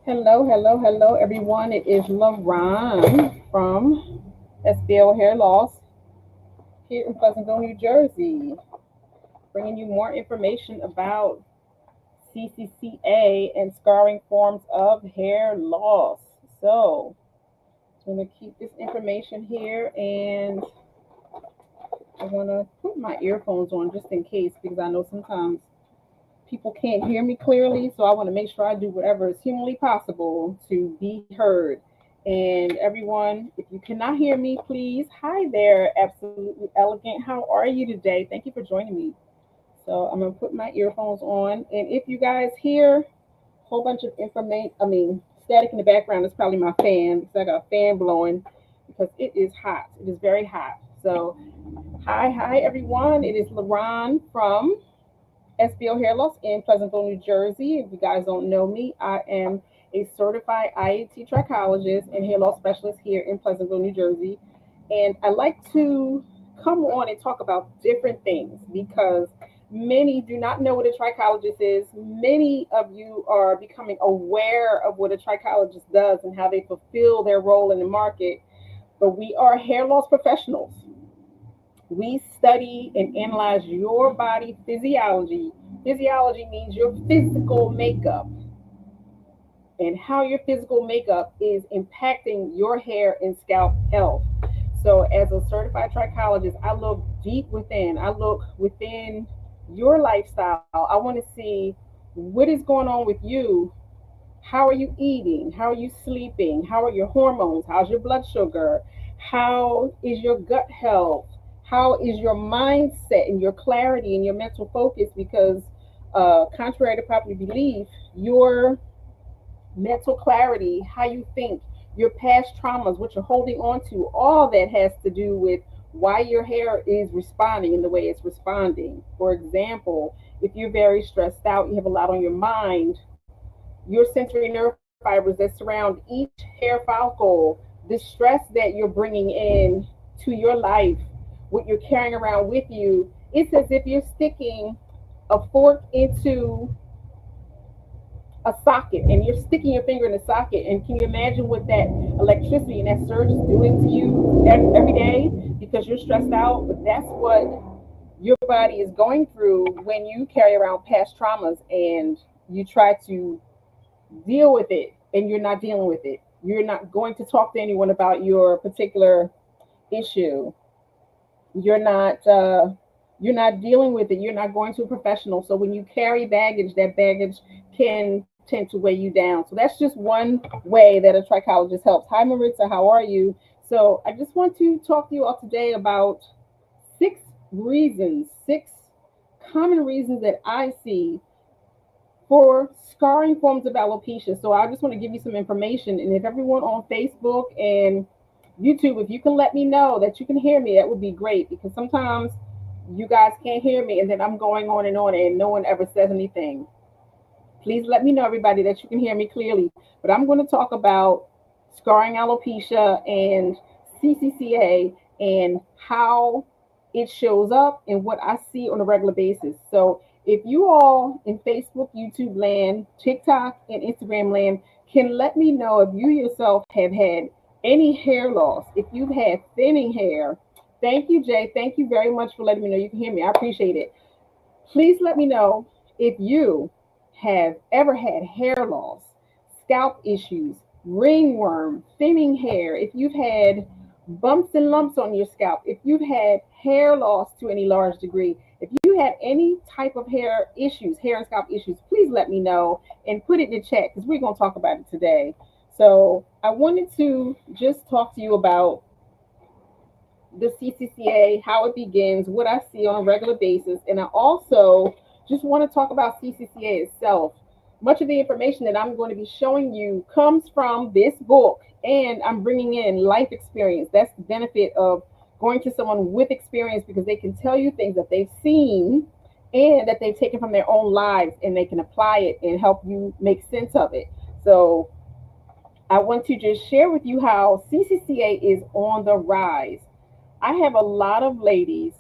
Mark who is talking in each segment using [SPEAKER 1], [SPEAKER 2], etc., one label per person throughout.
[SPEAKER 1] Hello, everyone. It is LaRon from SBL Hair Loss here in Pleasantville, New Jersey, bringing you more information about CCCA and scarring forms of hair loss. So, I'm going to keep this information here, and I'm going to put my earphones on just in case because I know sometimes people can't hear me clearly, so I want to make sure I do whatever is humanly possible to be heard. And everyone, if you cannot hear me, please, hi there, absolutely elegant. How are you today? Thank you for joining me. So I'm gonna put my earphones on, and if you guys hear a whole bunch of information, static in the background, it's probably my fan because I got a fan blowing because it is hot. It is very hot. So hi everyone. It is LaRon from SBO Hair Loss in Pleasantville, New Jersey. If you guys don't know me, I am a certified IAT trichologist and hair loss specialist here in Pleasantville, New Jersey. And I like to come on and talk about different things because many do not know what a trichologist is. Many of you are becoming aware of what a trichologist does and how they fulfill their role in the market. But we are hair loss professionals. We study and analyze your body physiology. Physiology means your physical makeup and how your physical makeup is impacting your hair and scalp health. So, as a certified trichologist, I look deep within. I look within your lifestyle. I want to see what is going on with you. How are you eating? How are you sleeping? How are your hormones? How's your blood sugar? How is your gut health? How is your mindset and your clarity and your mental focus? Because, contrary to popular belief, your mental clarity, how you think, your past traumas, what you're holding on to, all that has to do with why your hair is responding in the way it's responding. For example, if you're very stressed out, you have a lot on your mind, your sensory nerve fibers that surround each hair follicle, the stress that you're bringing in to your life, what you're carrying around with you, it's as if you're sticking a fork into a socket and you're sticking your finger in the socket. And can you imagine what that electricity and that surge is doing to you every day because you're stressed out? But that's what your body is going through when you carry around past traumas and you try to deal with it and you're not dealing with it. You're not going to talk to anyone about your particular issue. You're not dealing with it. You're not going to a professional. So when you carry baggage, that baggage can tend to weigh you down. So that's just one way that a trichologist helps. Hi, Maritza. How are you? So I just want to talk to you all today about six common reasons that I see for scarring forms of alopecia. So I just want to give you some information. And if everyone on Facebook and YouTube, if you can let me know that you can hear me, that would be great because sometimes you guys can't hear me and then I'm going on and no one ever says anything. Please let me know, everybody, that you can hear me clearly. But I'm going to talk about scarring alopecia and CCCA and how it shows up and what I see on a regular basis. So if you all in Facebook, YouTube land, TikTok, and Instagram land can let me know if you yourself have had any hair loss, if you've had thinning hair. Thank you, Jay. Thank you very much for letting me know you can hear me. I appreciate it. Please let me know if you have ever had hair loss, scalp issues, ringworm, thinning hair, if you've had bumps and lumps on your scalp, if you've had hair loss to any large degree, if you have any type of hair issues, hair and scalp issues, please let me know and put it in the chat because we're going to talk about it today. So I wanted to just talk to you about the CCCA, how it begins, what I see on a regular basis, and I also just want to talk about CCCA itself. Much of the information that I'm going to be showing you comes from this book, and I'm bringing in life experience. That's the benefit of going to someone with experience because they can tell you things that they've seen and that they've taken from their own lives, and they can apply it and help you make sense of it. So I want to just share with you how CCCA is on the rise. I have a lot of ladies.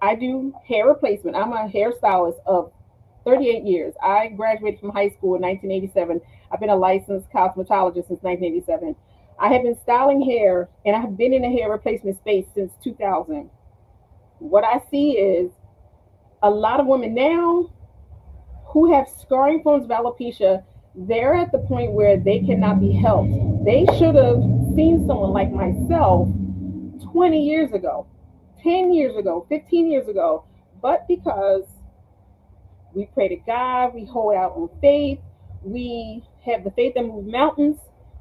[SPEAKER 1] I do hair replacement. I'm a hairstylist of 38 years. I graduated from high school in 1987. I've been a licensed cosmetologist since 1987. I have been styling hair and I have been in the hair replacement space since 2000. What I see is a lot of women now who have scarring forms of alopecia, they're at the point where they cannot be helped. They should have seen someone like myself 20 years ago, 10 years ago, 15 years ago, but because we pray to God, we hold out on faith, we have the faith that moves mountains,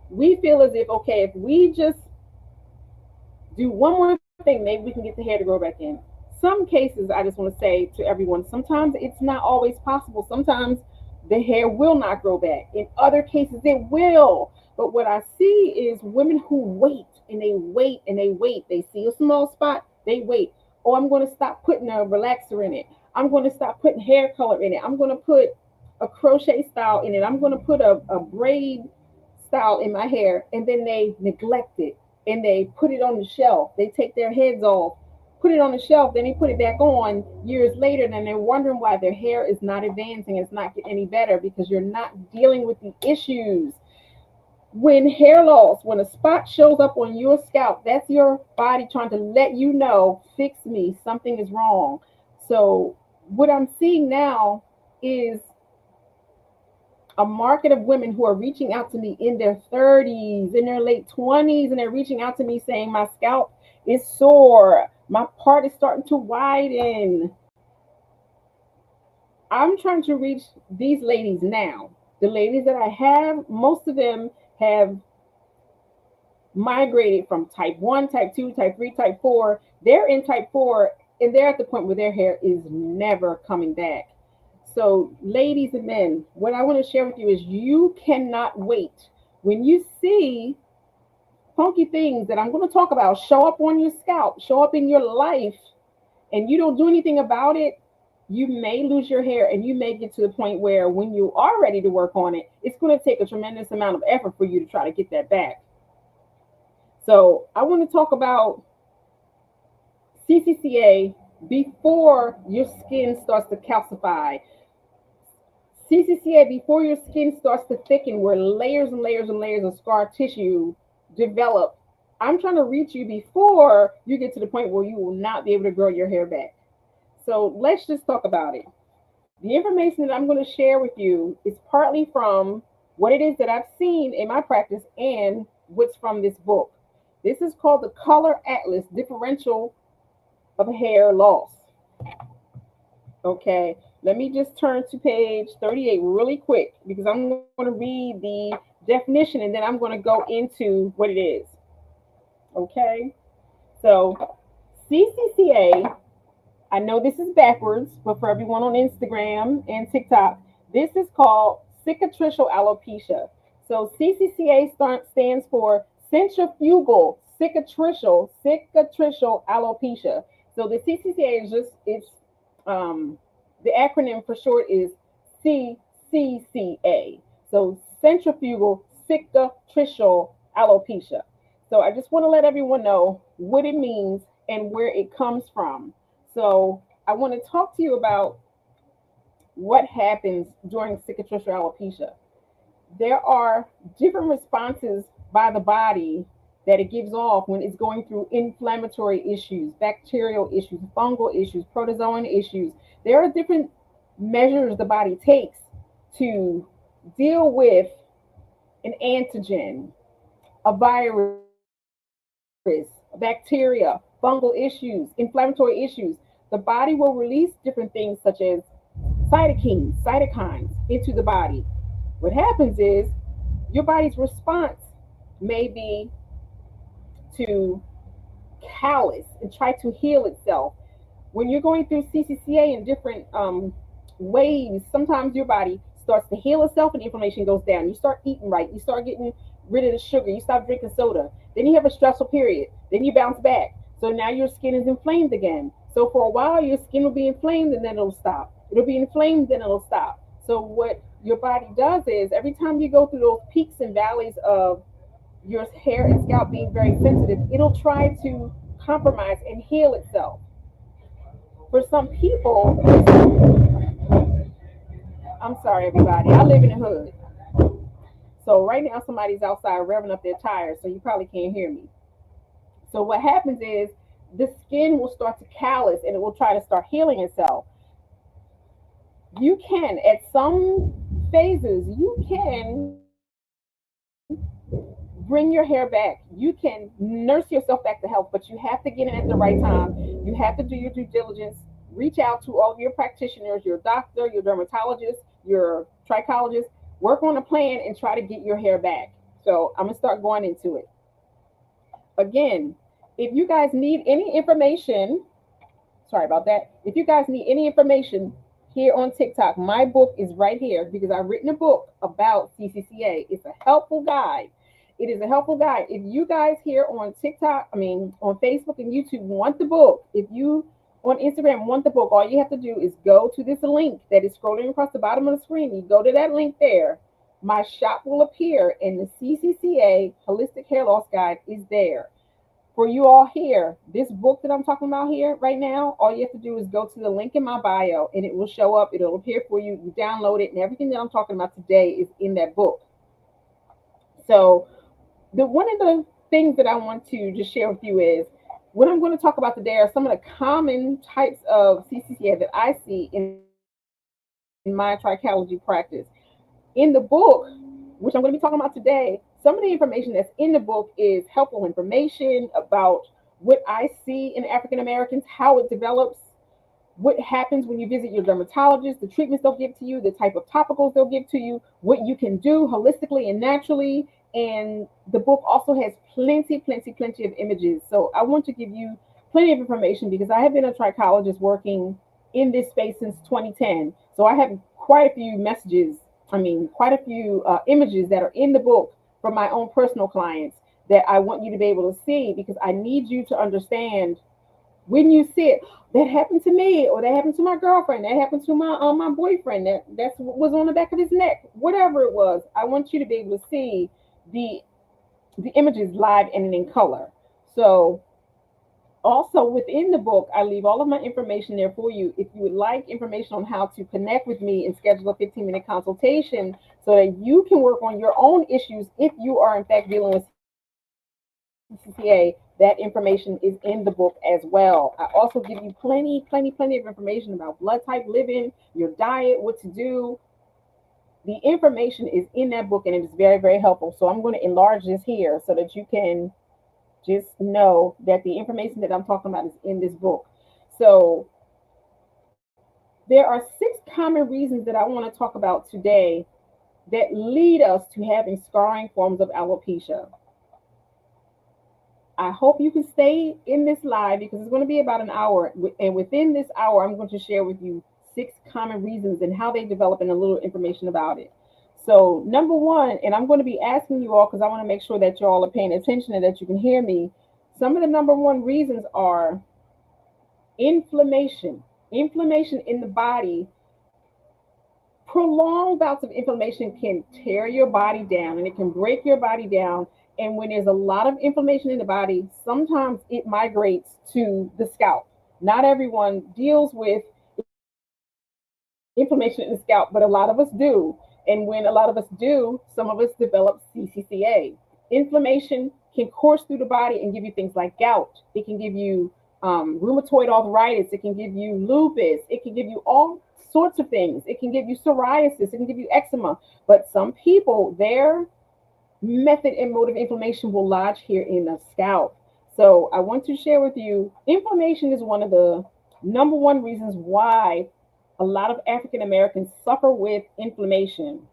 [SPEAKER 1] we feel as if, okay, if we just do one more thing, maybe we can get the hair to grow back in. Some cases, I just want to say to everyone, sometimes it's not always possible. Sometimes the hair will not grow back. In other cases, it will. But what I see is women who wait and they wait and they wait. They see a small spot, they wait. Oh, I'm going to stop putting a relaxer in it. I'm going to stop putting hair color in it. I'm going to put a crochet style in it. I'm going to put a braid style in my hair. And then they neglect it and they put it on the shelf. They take their heads off, put it on the shelf, then they put it back on years later, and they're wondering why their hair is not advancing, it's not getting any better, because you're not dealing with the issues. When hair loss, when a spot shows up on your scalp, that's your body trying to let you know, fix me, something is wrong. So what I'm seeing now is a market of women who are reaching out to me in their 30s, in their late 20s, and they're reaching out to me saying, my scalp is sore, my part is starting to widen. I'm trying to reach these ladies now. The ladies that I have, most of them have migrated from type 1, type 2, type 3, type 4. They're in type 4 and they're at the point where their hair is never coming back. So, ladies and men, what I want to share with you is you cannot wait. When you see funky things that I'm going to talk about show up on your scalp, show up in your life, and you don't do anything about it, you may lose your hair and you may get to the point where when you are ready to work on it, it's going to take a tremendous amount of effort for you to try to get that back. So I want to talk about CCCA before your skin starts to calcify. CCCA before your skin starts to thicken, where layers and layers and layers of scar tissue develop. I'm trying to reach you before you get to the point where you will not be able to grow your hair back. So let's just talk about it. The information that I'm going to share with you is partly from what it is that I've seen in my practice and what's from this book. This is called the Color Atlas Differential of Hair Loss. Okay, let me just turn to page 38 really quick because I'm going to read the definition and then I'm going to go into what it is. Okay, so CCCA, I know this is backwards, but for everyone on Instagram and TikTok, this is called cicatricial alopecia. So CCCA stands for centrifugal cicatricial alopecia. So the CCCA is just, the acronym for short is CCCA. So centrifugal cicatricial alopecia. So I just want to let everyone know what it means and where it comes from. So I want to talk to you about what happens during cicatricial alopecia. There are different responses by the body that it gives off when it's going through inflammatory issues, bacterial issues, fungal issues, protozoan issues. There are different measures the body takes to deal with an antigen, a virus, bacteria, fungal issues, inflammatory issues. The body will release different things such as cytokines into the body. What happens is your body's response may be to callous and try to heal itself. When you're going through CCCA in different waves, sometimes your body starts to heal itself and inflammation goes down. You start eating right. You start getting rid of the sugar. You stop drinking soda. Then you have a stressful period. Then you bounce back. So now your skin is inflamed again. So for a while, your skin will be inflamed and then it'll stop. It'll be inflamed, then it'll stop. So what your body does is every time you go through those peaks and valleys of your hair and scalp being very sensitive, it'll try to compromise and heal itself. For some people, I'm sorry, everybody, I live in the hood. So right now somebody's outside revving up their tires, so you probably can't hear me. So what happens is the skin will start to callus and it will try to start healing itself. You can, at some phases, you can bring your hair back. You can nurse yourself back to health, but you have to get in at the right time. You have to do your due diligence. Reach out to all of your practitioners, your doctor, your dermatologist, your trichologist. Work on a plan and try to get your hair back. So I'm going to start going into it. Again, if you guys need any information, sorry about that. If you guys need any information here on TikTok, my book is right here because I've written a book about CCCA. It's a helpful guide. It is a helpful guide. If you guys here on TikTok, I mean, on Facebook and YouTube want the book, if you on Instagram want the book, all you have to do is go to this link that is scrolling across the bottom of the screen. You go to that link there. My shop will appear, and the CCCA Holistic Hair Loss Guide is there for you all here. This book that I'm talking about here right now, all you have to do is go to the link in my bio and it will show up. It'll appear for you. You download it, and everything that I'm talking about today is in that book. So, the one of the things that I want to just share with you is what I'm going to talk about today are some of the common types of CCCA that I see in my trichology practice. In the book, which I'm going to be talking about today, some of the information that's in the book is helpful information about what I see in African Americans, how it develops, what happens when you visit your dermatologist, the treatments they'll give to you, the type of topicals they'll give to you, what you can do holistically and naturally. And the book also has plenty of images. So I want to give you plenty of information because I have been a trichologist working in this space since 2010. So I have quite a few messages, I mean, quite a few images that are in the book from my own personal clients that I want you to be able to see because I need you to understand when you see it, that happened to me, or that happened to my girlfriend, that happened to my boyfriend, that's what was on the back of his neck, whatever it was. I want you to be able to see the the images live and in color. So also within the book, I leave all of my information there for you. If you would like information on how to connect with me and schedule a 15-minute consultation so that you can work on your own issues if you are in fact dealing with CCCA, that information is in the book as well. I also give you plenty of information about blood type living, your diet, what to do. The information is in that book and it is very helpful. So I'm going to enlarge this here so that you can just know that the information that I'm talking about is in this book. So there are 6 common reasons that I want to talk about today that lead us to having scarring forms of alopecia. I hope you can stay in this live because it's going to be about an hour. And within this hour, I'm going to share with you 6 common reasons and how they develop and a little information about it. So, number one, and I'm going to be asking you all because I want to make sure that you all are paying attention and that you can hear me. Some of the number one reasons are inflammation. Inflammation in the body, prolonged bouts of inflammation can tear your body down and it can break your body down. And when there's a lot of inflammation in the body, sometimes it migrates to the scalp. Not everyone deals with inflammation in the scalp, but a lot of us do. And when a lot of us do, some of us develop CCCA. Inflammation can course through the body and give you things like gout. It can give you rheumatoid arthritis. It can give you lupus. It can give you all sorts of things. It can give you psoriasis. It can give you eczema. But some people, their method and mode of inflammation will lodge here in the scalp. So I want to share with you, inflammation is one of the number one reasons why a lot of African Americans suffer with inflammation.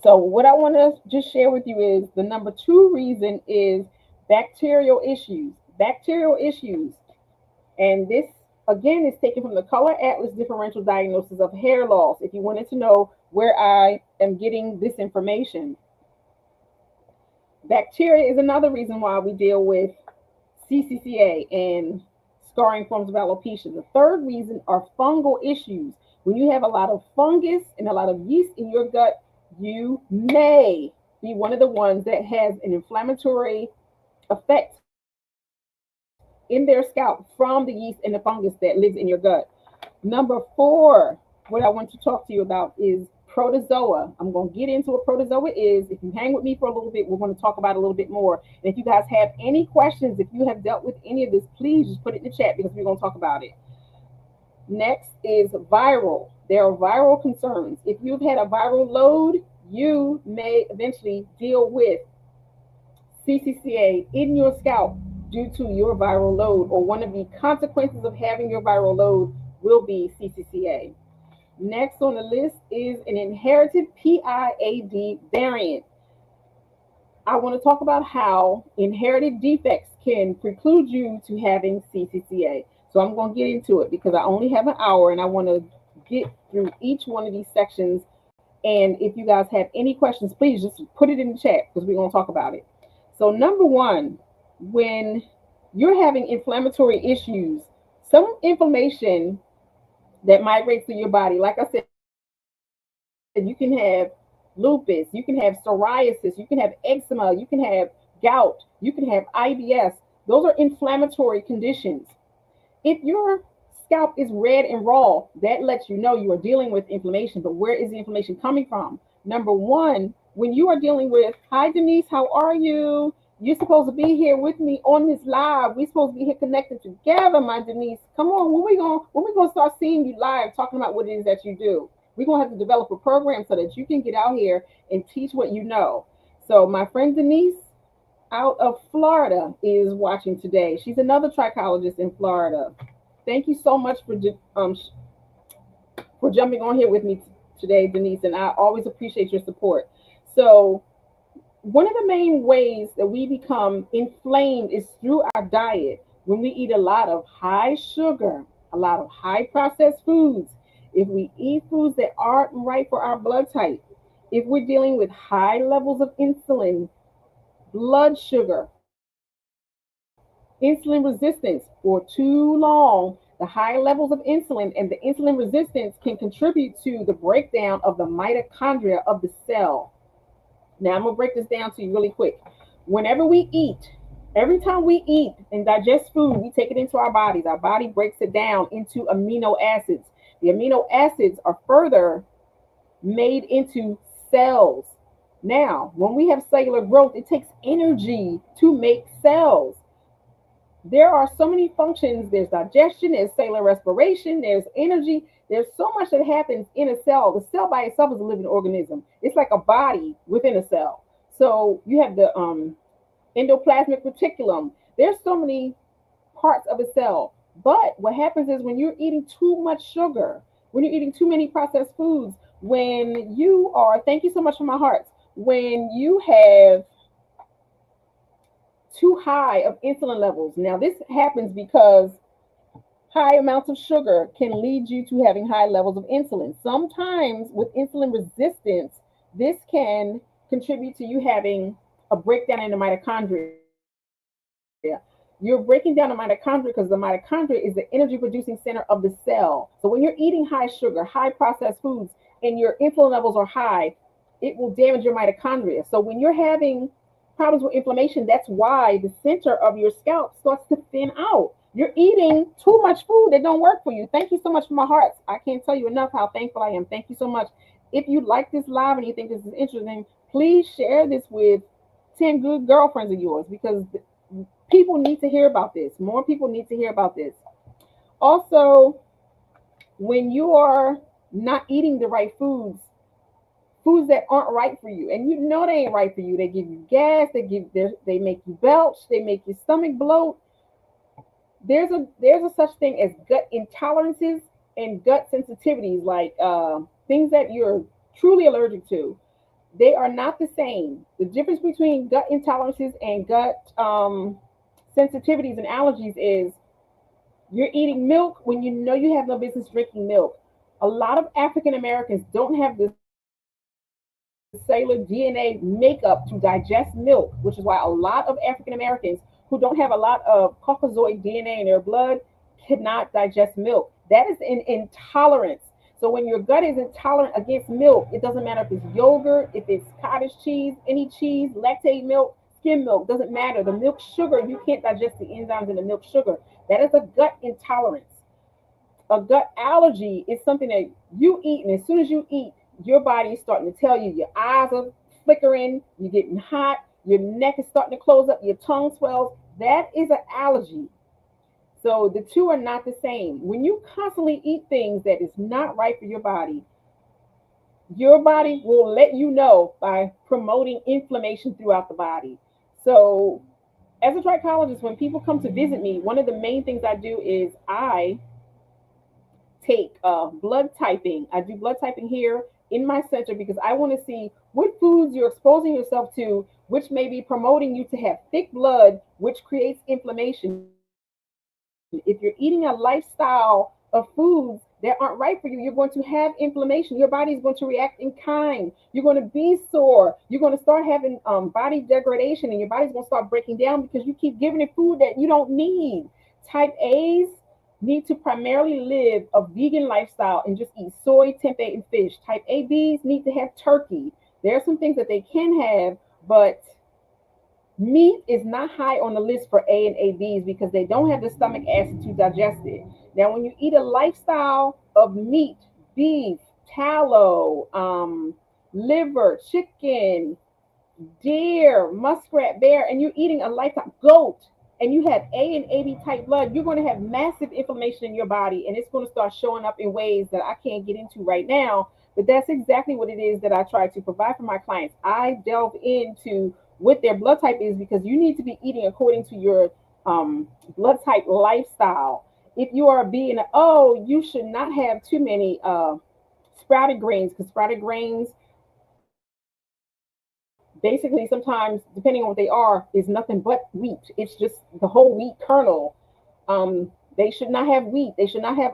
[SPEAKER 1] So what I want to just share with you is the number two reason is bacterial issues. Bacterial issues. And this again is taken from the Color Atlas Differential Diagnosis of Hair Loss. If you wanted to know where I am getting this information, bacteria is another reason why we deal with CCCA and scarring forms of alopecia. The third reason are fungal issues. When you have a lot of fungus and a lot of yeast in your gut, you may be one of the ones that has an inflammatory effect in their scalp from the yeast and the fungus that lives in your gut. Number four, what I want to talk to you about is protozoa. I'm going to get into what protozoa is. If you hang with me for a little bit, we're going to talk about it a little bit more. And if you guys have any questions, if you have dealt with any of this, please just put it in the chat because we're going to talk about it. Next is viral. There are viral concerns. If you've had a viral load, you may eventually deal with CCCA in your scalp due to your viral load, or one of the consequences of having your viral load will be CCCA. Next on the list is an inherited PIAD variant. I want to talk about how inherited defects can preclude you to having CCCA. So I'm going to get into it because I only have an hour and I want to get through each one of these sections. And if you guys have any questions, please just put it in the chat because we're going to talk about it. So number one, when you're having inflammatory issues, some inflammation that migrates through your body, like I said, you can have lupus, you can have psoriasis, you can have eczema, you can have gout, you can have IBS. Those are inflammatory conditions. If your scalp is red and raw, that lets you know you are dealing with inflammation. But where is the inflammation coming from? Number one, when you are dealing with, hi Denise, how are you? You're supposed to be here with me on this live. We're supposed to be here connected together, my Denise. Come on, when we gonna start seeing you live talking about what it is that you do? We're gonna have to develop a program so that you can get out here and teach what you know. So my friend Denise out of Florida is watching today. She's another trichologist in Florida. Thank you so much for jumping on here with me today, Denise, and I always appreciate your support. So one of the main ways that we become inflamed is through our diet. When we eat a lot of high sugar, a lot of high processed foods, if we eat foods that aren't right for our blood type, if we're dealing with high levels of insulin, blood sugar, insulin resistance for too long, the high levels of insulin and the insulin resistance can contribute to the breakdown of the mitochondria of the cell. Now, I'm going to break this down to you really quick. Whenever we eat, every time we eat and digest food, we take it into our bodies. Our body breaks it down into amino acids. The amino acids are further made into cells. Now, when we have cellular growth, it takes energy to make cells. There are so many functions. There's digestion, there's cellular respiration, there's energy. There's so much that happens in a cell. The cell by itself is a living organism. It's like a body within a cell. So you have the endoplasmic reticulum. There's so many parts of a cell. But what happens is when you're eating too much sugar, when you're eating too many processed foods, when you are, thank you so much for my hearts, when you have too high of insulin levels. Now, this happens because high amounts of sugar can lead you to having high levels of insulin. Sometimes with insulin resistance, this can contribute to you having a breakdown in the mitochondria. You're breaking down the mitochondria because the mitochondria is the energy producing center of the cell. So when you're eating high sugar, high processed foods, and your insulin levels are high, it will damage your mitochondria. So when you're having problems with inflammation, that's why the center of your scalp starts to thin out. You're eating too much food that don't work for you. Thank you so much for my hearts. I can't tell you enough how thankful I am. Thank you so much. If you like this live and you think this is interesting, please share this with 10 good girlfriends of yours because people need to hear about this. More people need to hear about this. Also, when you are not eating the right foods, foods that aren't right for you, and you know they ain't right for you, they give you gas, they make you belch, they make your stomach bloat. There's a such thing as gut intolerances and gut sensitivities, like things that you're truly allergic to. They are not the same. The difference between gut intolerances and gut sensitivities and allergies is you're eating milk when you know you have no business drinking milk. A lot of African Americans don't have the cellular DNA makeup to digest milk, which is why a lot of African Americans who don't have a lot of Caucasoid DNA in their blood cannot digest milk. That is an intolerance. So when your gut is intolerant against milk, it doesn't matter if it's yogurt, if it's cottage cheese, any cheese, lactate milk, skim milk, doesn't matter. The milk sugar, you can't digest the enzymes in the milk sugar. That is a gut intolerance. A gut allergy is something that you eat, and as soon as you eat, your body is starting to tell you your eyes are flickering, you're getting hot, your neck is starting to close up, your tongue swells. That is an allergy. So the two are not the same. When you constantly eat things that is not right for your body will let you know by promoting inflammation throughout the body. So as a trichologist, when people come to visit me, one of the main things I do is I take blood typing. I do blood typing here in my center because I want to see what foods you're exposing yourself to, which may be promoting you to have thick blood, which creates inflammation. If you're eating a lifestyle of foods that aren't right for you, you're going to have inflammation. Your body is going to react in kind. You're going to be sore. You're going to start having body degradation, and your body's going to start breaking down because you keep giving it food that you don't need. Type A's need to primarily live a vegan lifestyle and just eat soy, tempeh, and fish. Type ABs need to have turkey. There are some things that they can have, but meat is not high on the list for A and ABs because they don't have the stomach acid to digest it. Now, when you eat a lifestyle of meat, beef, tallow, liver, chicken, deer, muskrat, bear, and you're eating a lifetime goat, and you have A and AB type blood, you're going to have massive inflammation in your body, and it's going to start showing up in ways that I can't get into right now. But that's exactly what it is that I try to provide for my clients. I delve into what their blood type is because you need to be eating according to your blood type lifestyle. If you are being, oh, you should not have too many sprouted grains because sprouted grains basically sometimes, depending on what they are, is nothing but wheat. It's just the whole wheat kernel. They should not have wheat. They should not have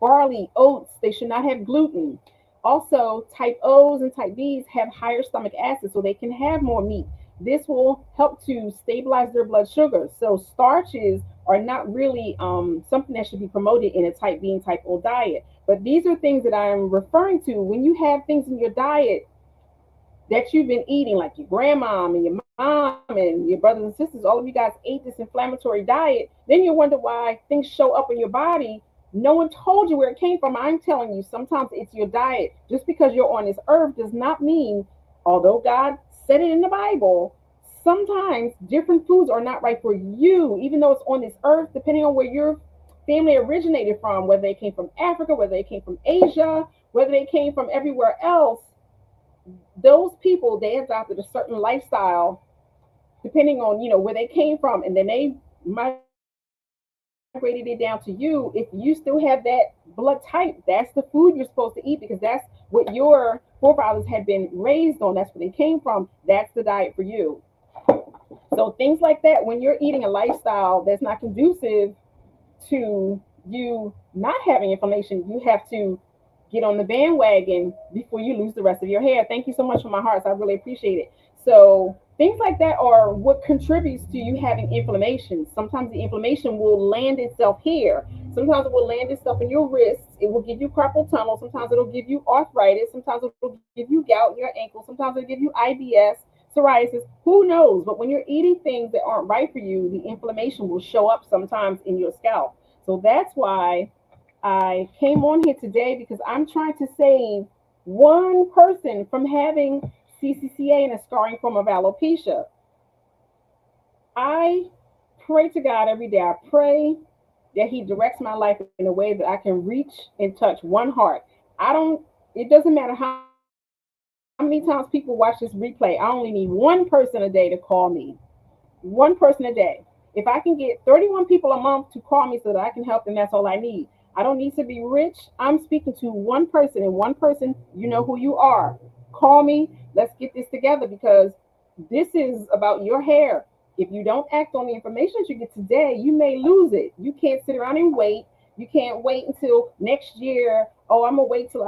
[SPEAKER 1] barley, oats. They should not have gluten. Also, type O's and type B's have higher stomach acid, so they can have more meat. This will help to stabilize their blood sugar. So starches are not really something that should be promoted in a type B and type O diet. But these are things that I'm referring to. When you have things in your diet that you've been eating, like your grandma and your mom and your brothers and sisters, all of you guys ate this inflammatory diet, then you wonder why things show up in your body. No one told you where it came from. I'm telling you, sometimes it's your diet. Just because you're on this earth does not mean, although God said it in the Bible, sometimes different foods are not right for you, even though it's on this earth, depending on where your family originated from, whether they came from Africa, whether they came from Asia, whether they came from everywhere else. Those people, they adopted a certain lifestyle depending on where they came from, and then they migrated it down to you. If you still have that blood type, that's the food you're supposed to eat because that's what your forefathers had been raised on. That's where they came from. That's the diet for you. So things like that, when you're eating a lifestyle that's not conducive to you not having inflammation, you have to get on the bandwagon before you lose the rest of your hair. Thank you so much for my hearts. I really appreciate it. So things like that are what contributes to you having inflammation. Sometimes the inflammation will land itself here. Sometimes it will land itself in your wrists. It will give you carpal tunnel. Sometimes it'll give you arthritis. Sometimes it'll give you gout in your ankle. Sometimes it'll give you IBS, psoriasis. Who knows? But when you're eating things that aren't right for you, the inflammation will show up sometimes in your scalp. So that's why I came on here today because I'm trying to save one person from having CCCA and a scarring form of alopecia. I pray to God every day. I pray that He directs my life in a way that I can reach and touch one heart. It doesn't matter how many times people watch this replay. I only need one person a day to call me. One person a day. If I can get 31 people a month to call me so that I can help them, that's all I need. I don't need to be rich. I'm speaking to one person, and one person, you know who you are. Call me. Let's get this together because this is about your hair. If you don't act on the information that you get today, you may lose it. You can't sit around and wait. You can't wait until next year. Oh, I'm gonna wait till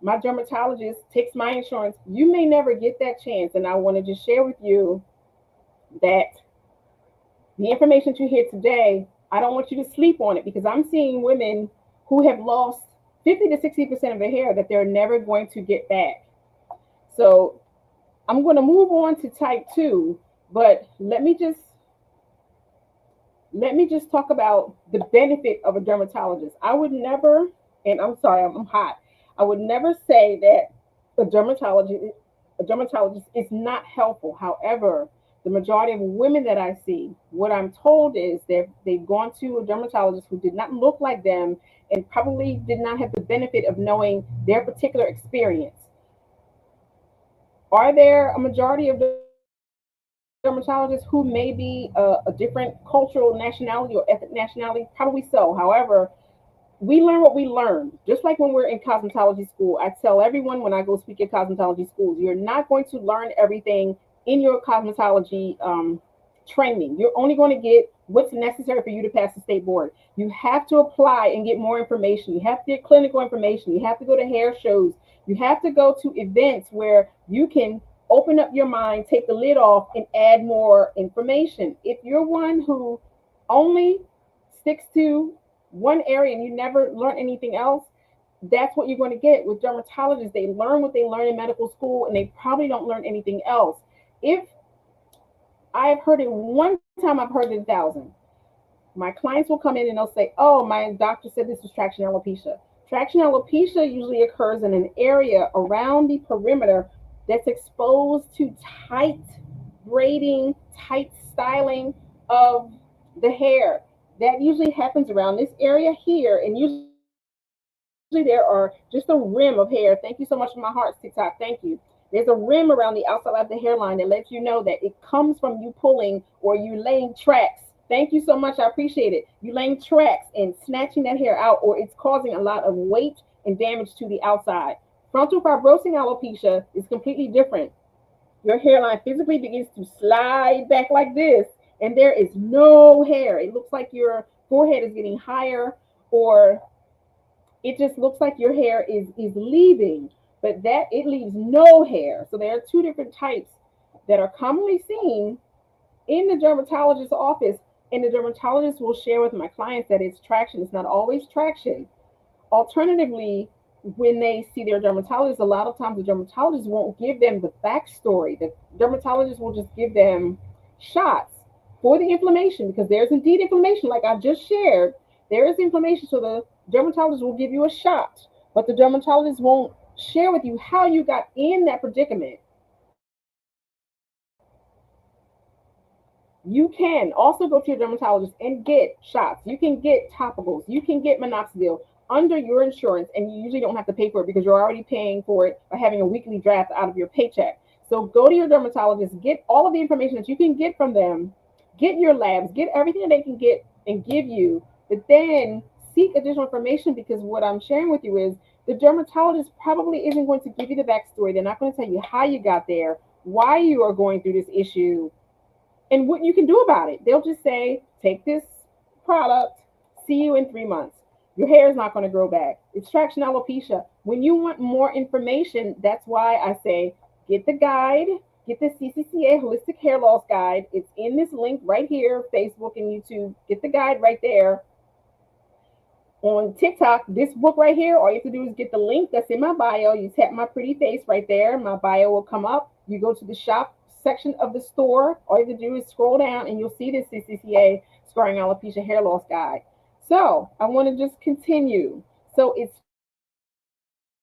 [SPEAKER 1] my dermatologist takes my insurance. You may never get that chance. And I want to just share with you that the information that you hear today, I don't want you to sleep on it because I'm seeing women who have lost 50 to 60% of their hair that they're never going to get back. So I'm going to move on to type 2, but let me just talk about the benefit of a dermatologist. I would never, and I'm sorry, I'm hot. I would never say that a dermatologist is not helpful. However, the majority of women that I see, what I'm told is that they've gone to a dermatologist who did not look like them and probably did not have the benefit of knowing their particular experience. Are there a majority of dermatologists who may be a different cultural nationality or ethnic nationality? Probably so. However, we learn what we learn. Just like when we're in cosmetology school, I tell everyone when I go speak at cosmetology schools, you're not going to learn everything in your cosmetology training. You're only going to get what's necessary for you to pass the state board. You have to apply and get more information. You have to get clinical information. You have to go to hair shows. You have to go to events where you can open up your mind, take the lid off, and add more information. If you're one who only sticks to one area and you never learn anything else, that's what you're going to get with dermatologists. They learn what they learn in medical school and they probably don't learn anything else. If I've heard it one time, I've heard it 1,000. My clients will come in and they'll say, "Oh, my doctor said this was traction alopecia." Traction alopecia usually occurs in an area around the perimeter that's exposed to tight braiding, tight styling of the hair. That usually happens around this area here, and usually there are just a rim of hair. Thank you so much for my hearts, TikTok. Thank you. There's a rim around the outside of the hairline that lets you know that it comes from you pulling or you laying tracks. Thank you so much. I appreciate it. You laying tracks and snatching that hair out, or it's causing a lot of weight and damage to the outside. Frontal fibrosing alopecia is completely different. Your hairline physically begins to slide back like this, and there is no hair. It looks like your forehead is getting higher, or it just looks like your hair is leaving, but that it leaves no hair. So there are two different types that are commonly seen in the dermatologist's office, and the dermatologist will share with my clients that it's traction. It's not always traction. Alternatively, when they see their dermatologist, a lot of times the dermatologist won't give them the backstory. The dermatologist will just give them shots for the inflammation because there's indeed inflammation, like I just shared. There is inflammation, so the dermatologist will give you a shot, but the dermatologist won't share with you how you got in that predicament. You can also go to your dermatologist and get shots. You can get topicals. You can get minoxidil under your insurance, and you usually don't have to pay for it because you're already paying for it by having a weekly draft out of your paycheck. So go to your dermatologist, get all of the information that you can get from them, get your labs, get everything that they can get and give you, but then seek additional information because what I'm sharing with you is the dermatologist probably isn't going to give you the backstory. They're not going to tell you how you got there, why you are going through this issue, and what you can do about it. They'll just say, take this product, see you in 3 months. Your hair is not going to grow back. It's traction alopecia. When you want more information, that's why I say get the guide, get the CCCA Holistic Hair Loss Guide. It's in this link right here, Facebook and YouTube. Get the guide right there. On TikTok, this book right here, all you have to do is get the link that's in my bio. You tap my pretty face right there. My bio will come up. You go to the shop section of the store. All you have to do is scroll down and you'll see this CCCA Scarring Alopecia Hair Loss Guide. So I want to just continue. So it's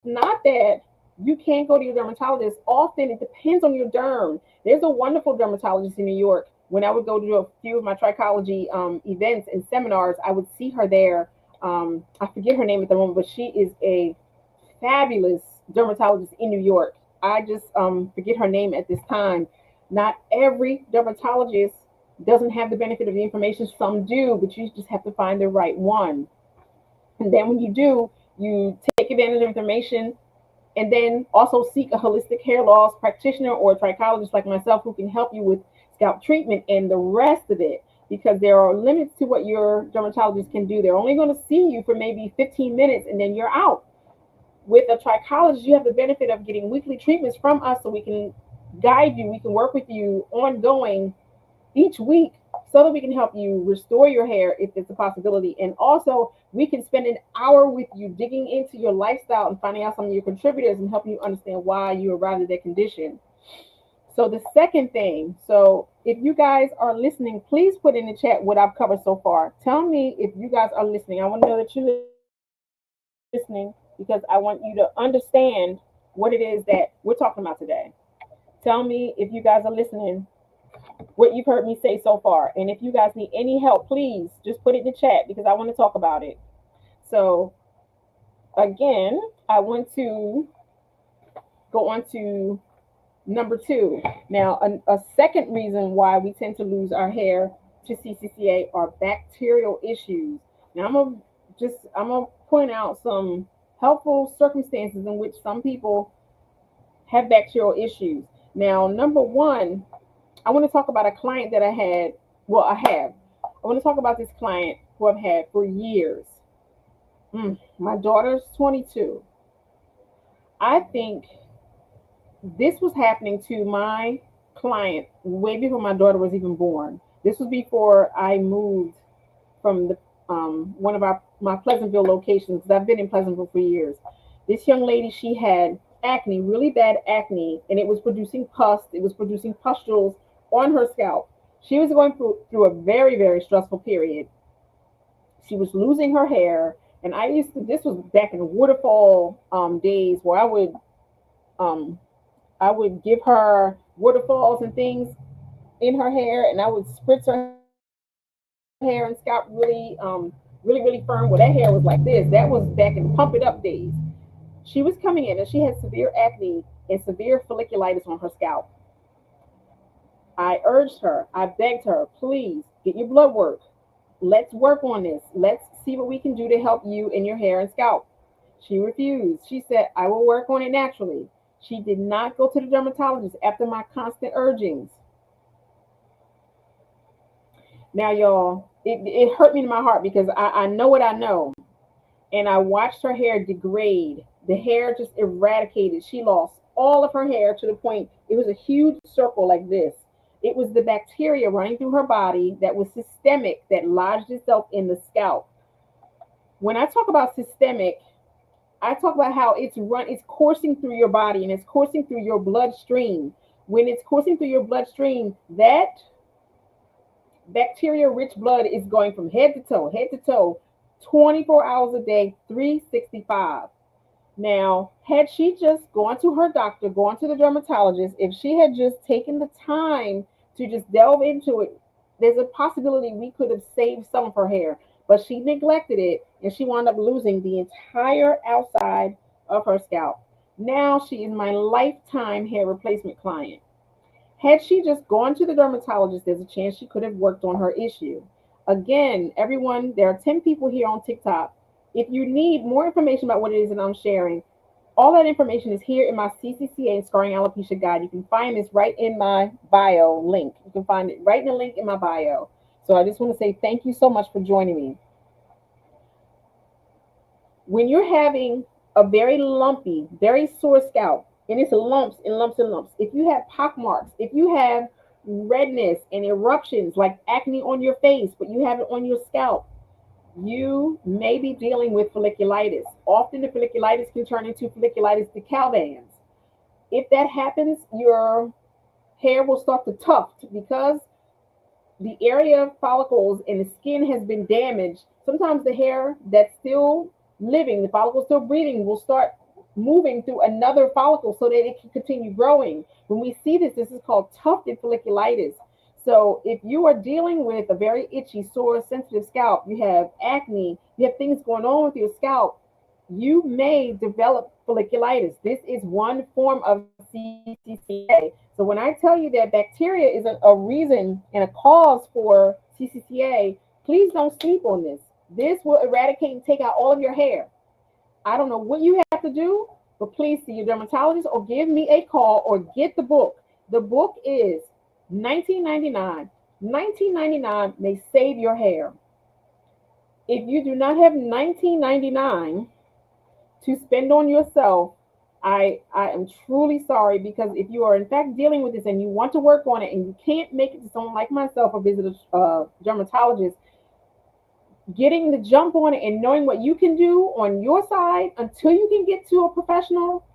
[SPEAKER 1] not that you can't go to your dermatologist. Often it depends on your derm. There's a wonderful dermatologist in New York. When I would go to a few of my trichology events and seminars, I would see her there. I forget her name at the moment, but she is a fabulous dermatologist in New York. I just forget her name at this time. Not every dermatologist doesn't have the benefit of the information. Some do, but you just have to find the right one. And then when you do, you take advantage of information and then also seek a holistic hair loss practitioner or a trichologist like myself who can help you with scalp treatment and the rest of it because there are limits to what your dermatologist can do. They're only going to see you for maybe 15 minutes and then you're out. With a trichologist, you have the benefit of getting weekly treatments from us so we can guide you, we can work with you ongoing each week so that we can help you restore your hair if it's a possibility. And also, we can spend an hour with you digging into your lifestyle and finding out some of your contributors and helping you understand why you arrived at that condition. So the second thing, so if you guys are listening, please put in the chat what I've covered so far. Tell me if you guys are listening. I want to know that you're listening. because I want you to understand what it is that we're talking about today. Tell me if you guys are listening, what you've heard me say so far. And if you guys need any help, please just put it in the chat because I want to talk about it. So, again, I want to go on to number two. Now, a second reason why we tend to lose our hair to CCCA are bacterial issues. Now, I'm gonna point out some helpful circumstances in which some people have bacterial issues. Now, number one, I want to talk about a client that I had. Well, I have. I want to talk about this client who I've had for years. My daughter's 22. I think this was happening to my client way before my daughter was even born. This was before I moved from the one of my Pleasantville locations because I've been in Pleasantville for years. This young lady, she had acne, really bad acne, and it was producing pus. It was producing pustules on her scalp. She was going through a very, very stressful period. She was losing her hair, and I used to. This was back in the waterfall days where um, I would give her waterfalls and things in her hair, and I would spritz her hair and scalp really firm. Well, that hair was like this. That was back in Pump It Up days. She was coming in and she had severe acne and severe folliculitis on her scalp. I urged her, I begged her, please get your blood work. Let's work on this. Let's see what we can do to help you in your hair and scalp. She refused. She said, I will work on it naturally. She did not go to the dermatologist after my constant urgings. Now, y'all, it hurt me in my heart because I know what I know. And I watched her hair degrade. The hair just eradicated. She lost all of her hair to the point it was a huge circle like this. It was the bacteria running through her body that was systemic that lodged itself in the scalp. When I talk about systemic, I talk about how it's coursing through your body and it's coursing through your bloodstream. When it's coursing through your bloodstream, that bacteria rich blood is going from head to toe, 24 hours a day, 365. Now, had she just gone to her doctor, gone to the dermatologist, if she had just taken the time to just delve into it, there's a possibility we could have saved some of her hair. But she neglected it and she wound up losing the entire outside of her scalp. Now she is my lifetime hair replacement client. Had she just gone to the dermatologist, there's a chance she could have worked on her issue. Again, everyone, there are 10 people here on TikTok. If you need more information about what it is that I'm sharing, all that information is here in my CCCA Scarring Alopecia Guide. You can find this right in my bio link. You can find it right in the link in my bio. So I just want to say thank you so much for joining me. When you're having a very lumpy, very sore scalp, and it's lumps and lumps and lumps, if you have pock marks, if you have redness and eruptions like acne on your face, but you have it on your scalp, you may be dealing with folliculitis. Often the folliculitis can turn into folliculitis decalvans. If that happens, your hair will start to tuft because the area of follicles and the skin has been damaged. Sometimes the hair that's still living, the follicle still breathing, will start moving through another follicle so that it can continue growing. When we see this, this is called tufted folliculitis. So if you are dealing with a very itchy, sore, sensitive scalp, you have acne, you have things going on with your scalp, you may develop folliculitis. This is one form of CCCA. So when I tell you that bacteria is a reason and a cause for CCCA, please don't sleep on this. This will eradicate and take out all of your hair. I don't know what you have to do, but please see your dermatologist or give me a call or get the book. The book is $19.99. $19.99 may save your hair. If you do not have $19.99 to spend on yourself, I am truly sorry, because if you are in fact dealing with this and you want to work on it and you can't make it to someone like myself or visit a dermatologist, getting the jump on it and knowing what you can do on your side until you can get to a professional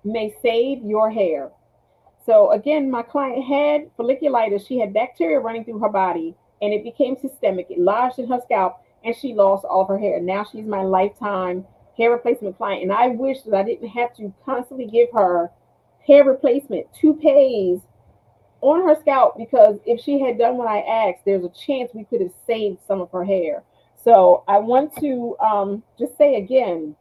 [SPEAKER 1] may save your hair. So again, my client had folliculitis. She had bacteria running through her body and it became systemic. It lodged in her scalp and she lost all of her hair. Now she's my lifetime hair replacement client, and I wish that I didn't have to constantly give her hair replacement toupees on her scalp, because if she had done what I asked, there's a chance we could have saved some of her hair. So I want to just say again,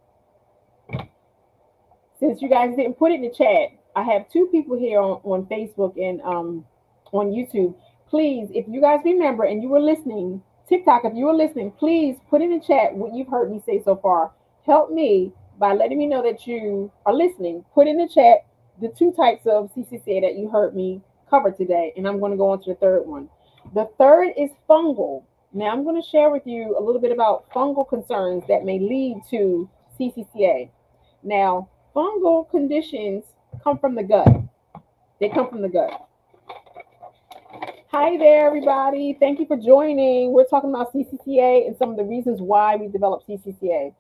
[SPEAKER 1] since you guys didn't put it in the chat, I have two people here on Facebook and on YouTube. Please, if you guys remember and you were listening, TikTok, if you were listening, please put in the chat what you've heard me say so far. Help me by letting me know that you are listening. Put in the chat the two types of CCCA that you heard me cover today, and I'm going to go on to the third one. The third is fungal. Now, I'm going to share with you a little bit about fungal concerns that may lead to CCCA. Now, fungal conditions come from the gut. They come from the gut. Hi there, everybody. Thank you for joining. We're talking about CCCA and some of the reasons why we developed CCCA.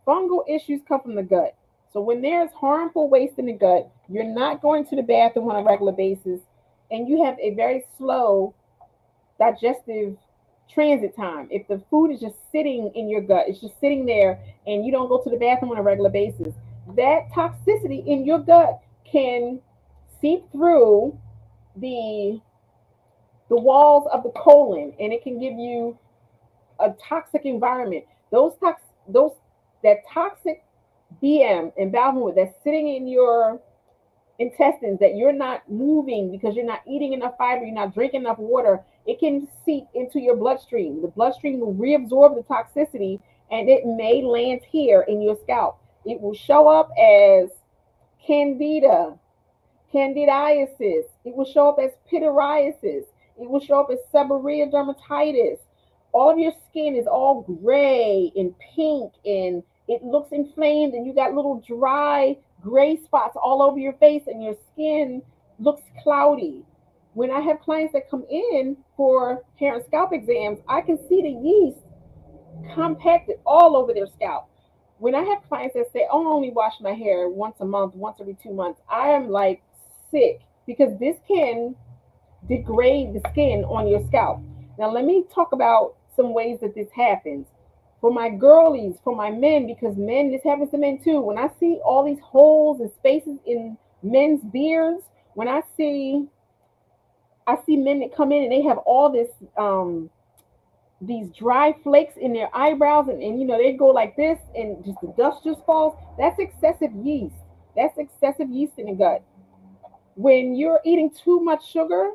[SPEAKER 1] Fungal issues come from the gut. So when there's harmful waste in the gut, you're not going to the bathroom on a regular basis, and you have a very slow digestive transit time. If the food is just sitting in your gut, it's just sitting there, and you don't go to the bathroom on a regular basis, that toxicity in your gut can seep through the walls of the colon, and it can give you a toxic environment. Those that toxic BM and bowel fluid that's sitting in your intestines that you're not moving because you're not eating enough fiber, you're not drinking enough water, it can seep into your bloodstream. The bloodstream will reabsorb the toxicity, and it may land here in your scalp. It will show up as candida, candidiasis. It will show up as pityriasis. It will show up as seborrhea dermatitis. All of your skin is all gray and pink, and it looks inflamed, and you got little dry gray spots all over your face, and your skin looks cloudy. When I have clients that come in for hair and scalp exams, I can see the yeast compacted all over their scalp. When I have clients that say, "Oh, I only wash my hair once a month, once every 2 months," I am like sick, because this can degrade the skin on your scalp. Now, let me talk about some ways that this happens. For my girlies, for my men, because men, this happens to men too. When I see all these holes and spaces in men's beards, when I see men that come in and they have all this these dry flakes in their eyebrows, and you know, they go like this and just the dust just falls. That's excessive yeast. That's excessive yeast in the gut. When you're eating too much sugar,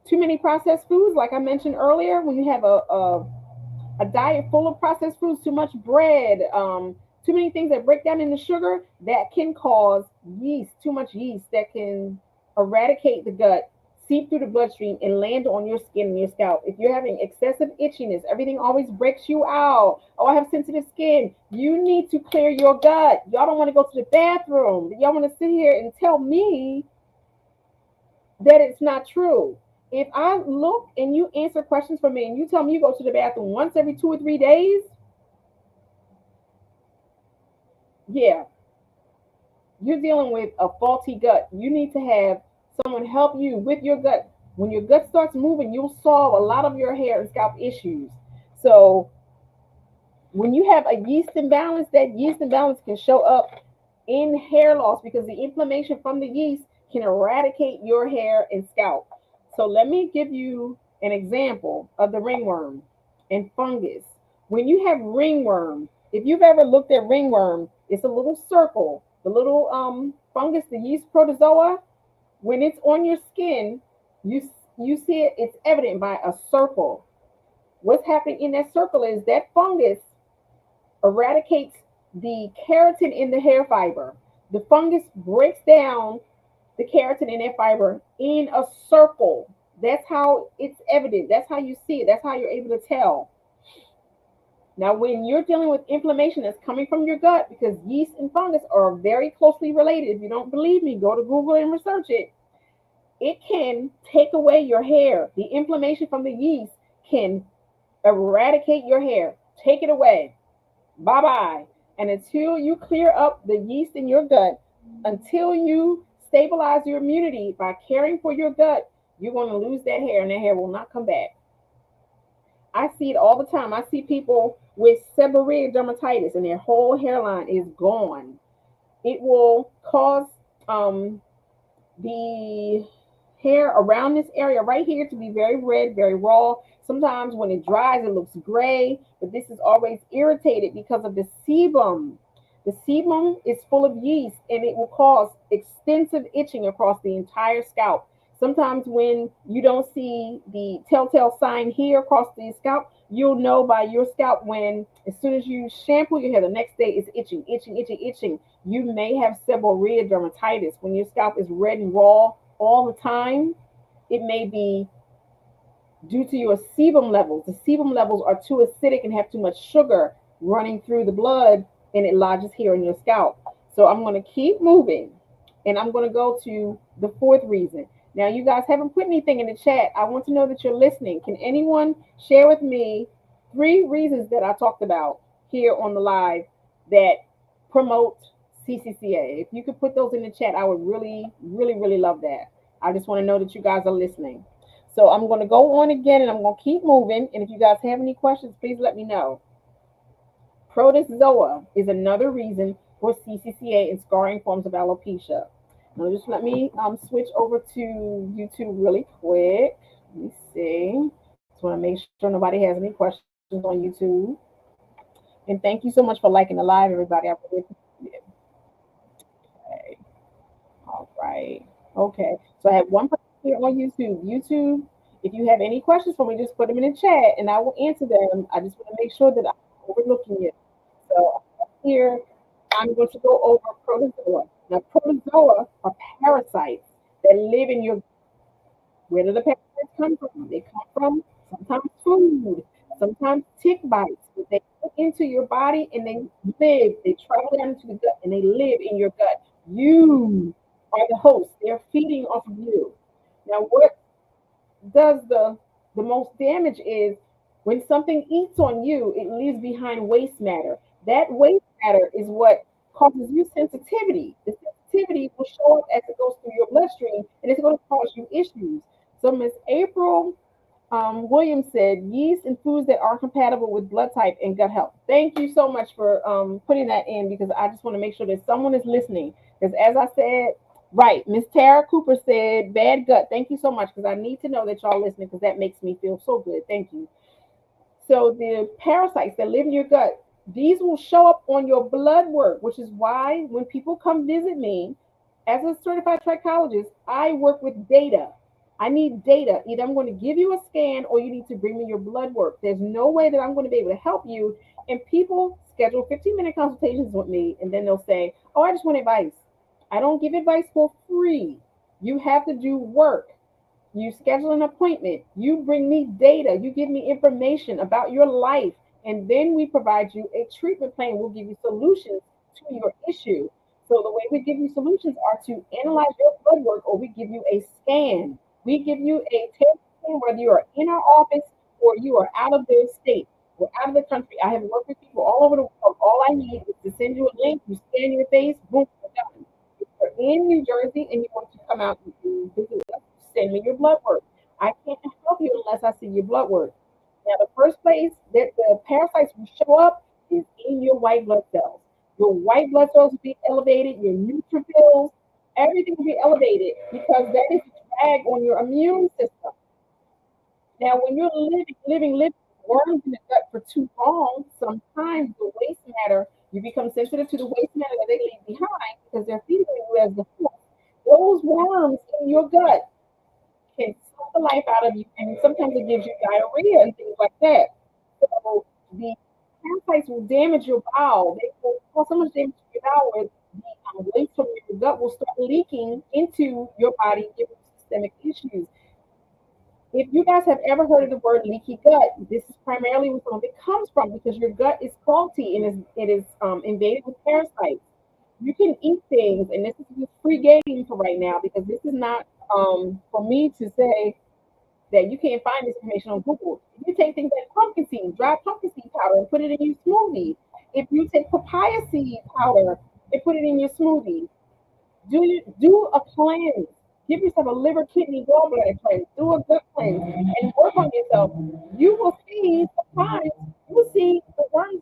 [SPEAKER 1] too many processed foods, like I mentioned earlier, when you have a diet full of processed foods, too much bread, too many things that break down into sugar, that can cause yeast, too much yeast that can eradicate the gut, seep through the bloodstream, and land on your skin and your scalp. If you're having excessive itchiness, everything always breaks you out. Oh, I have sensitive skin. You need to clear your gut. Y'all don't want to go to the bathroom. Y'all want to sit here and tell me that it's not true. If I look and you answer questions for me and you tell me you go to the bathroom once every 2 or 3 days, yeah, you're dealing with a faulty gut. You need to have someone help you with your gut. When your gut starts moving, you'll solve a lot of your hair and scalp issues. So when you have a yeast imbalance, that yeast imbalance can show up in hair loss, because the inflammation from the yeast can eradicate your hair and scalp. So let me give you an example of the ringworm and fungus. When you have ringworm, if you've ever looked at ringworm, it's a little circle. The little fungus, the yeast protozoa, when it's on your skin, you see it, it's evident by a circle. What's happening in that circle is that fungus eradicates the keratin in the hair fiber. The fungus breaks down the keratin in that fiber in a circle. That's how it's evident. That's how you see it. That's how you're able to tell. Now, when you're dealing with inflammation that's coming from your gut, because yeast and fungus are very closely related, if you don't believe me, go to Google and research it. It can take away your hair. The inflammation from the yeast can eradicate your hair. Take it away. Bye-bye. And until you clear up the yeast in your gut, until you stabilize your immunity by caring for your gut, you're going to lose that hair, and that hair will not come back. I see it all the time. I see people with seborrheic dermatitis and their whole hairline is gone, it will cause the hair around this area right here to be very red, very raw. Sometimes when it dries, it looks gray, but this is always irritated because of the sebum. The sebum is full of yeast and it will cause extensive itching across the entire scalp. Sometimes when you don't see the telltale sign here across the scalp, you'll know by your scalp when, as soon as you shampoo your hair, the next day it's itching, itching, itching, itching. You may have seborrheic dermatitis. When your scalp is red and raw all the time, it may be due to your sebum levels. The sebum levels are too acidic and have too much sugar running through the blood, and it lodges here in your scalp. So I'm going to keep moving, and I'm going to go to the fourth reason. Now, you guys haven't put anything in the chat. I want to know that you're listening. Can anyone share with me 3 reasons that I talked about here on the live that promote CCCA? If you could put those in the chat, I would really, really, really love that. I just want to know that you guys are listening. So I'm going to go on again and I'm going to keep moving. And if you guys have any questions, please let me know. Protozoa is another reason for CCCA and scarring forms of alopecia. Now just let me switch over to YouTube really quick. Let me see. Just want to make sure nobody has any questions on YouTube. And thank you so much for liking the live, everybody. I really appreciate it. Okay. All right. Okay. So I have one person here on YouTube. YouTube, if you have any questions for me, just put them in the chat and I will answer them. I just want to make sure that I'm overlooking it. So here, I'm going to go over protozoa. Now, protozoa are parasites that live in your. Where do the parasites come from? They come from sometimes food, sometimes tick bites. But they get into your body and they live. They travel down into the gut and they live in your gut. You are the host. They're feeding off of you. Now, what does the most damage is when something eats on you, it leaves behind waste matter. That waste matter is what causes you sensitivity. The sensitivity will show up as it goes through your bloodstream, and it's going to cause you issues. So Miss April Williams said yeast and foods that are compatible with blood type and gut health. Thank you so much for putting that in because I just want to make sure that someone is listening. Because as I said, right, Miss Tara Cooper said bad gut. Thank you so much because I need to know that y'all listening because that makes me feel so good. Thank you. So the parasites that live in your gut, these will show up on your blood work, which is why when people come visit me as a certified trichologist, I work with data. I need data. Either I'm going to give you a scan or you need to bring me your blood work. There's no way that I'm going to be able to help you. And people schedule 15-minute consultations with me and then they'll say, oh, I just want advice. I don't give advice for free. You have to do work. You schedule an appointment, you bring me data, you give me information about your life, and then we provide you a treatment plan. We'll give you solutions to your issue. So the way we give you solutions are to analyze your blood work or we give you a scan. We give you a test scan whether you are in our office or you are out of the state or out of the country. I have worked with people all over the world. All I need is to send you a link, you scan your face, boom, we're done. If you're in New Jersey and you want to come out and visit us, send me your blood work. I can't help you unless I see your blood work. Now, the first place that the parasites will show up is in your white blood cells. Your white blood cells will be elevated, your neutrophils, everything will be elevated because that is a drag on your immune system. Now, when you're living with worms in the gut for too long, sometimes the waste matter, you become sensitive to the waste matter that they leave behind because they're feeding you as the food. Those worms in your gut can suck the life out of you, and sometimes it gives you diarrhea and things like that. So the parasites will damage your bowel. They will cause so much damage to your bowel where the waste from your gut will start leaking into your body, giving you systemic issues. If you guys have ever heard of the word leaky gut, this is primarily where some of it comes from because your gut is faulty and it is invaded with parasites. You can eat things, and this is just free game for right now because this is not for me to say that you can't find this information on Google. If you take things like pumpkin seed, dry pumpkin seed powder, and put it in your smoothie, if you take papaya seed powder and put it in your smoothie, do a cleanse. Give yourself a liver, kidney, gallbladder cleanse. Do a gut cleanse and work on yourself. You will see sometimes you will see the worms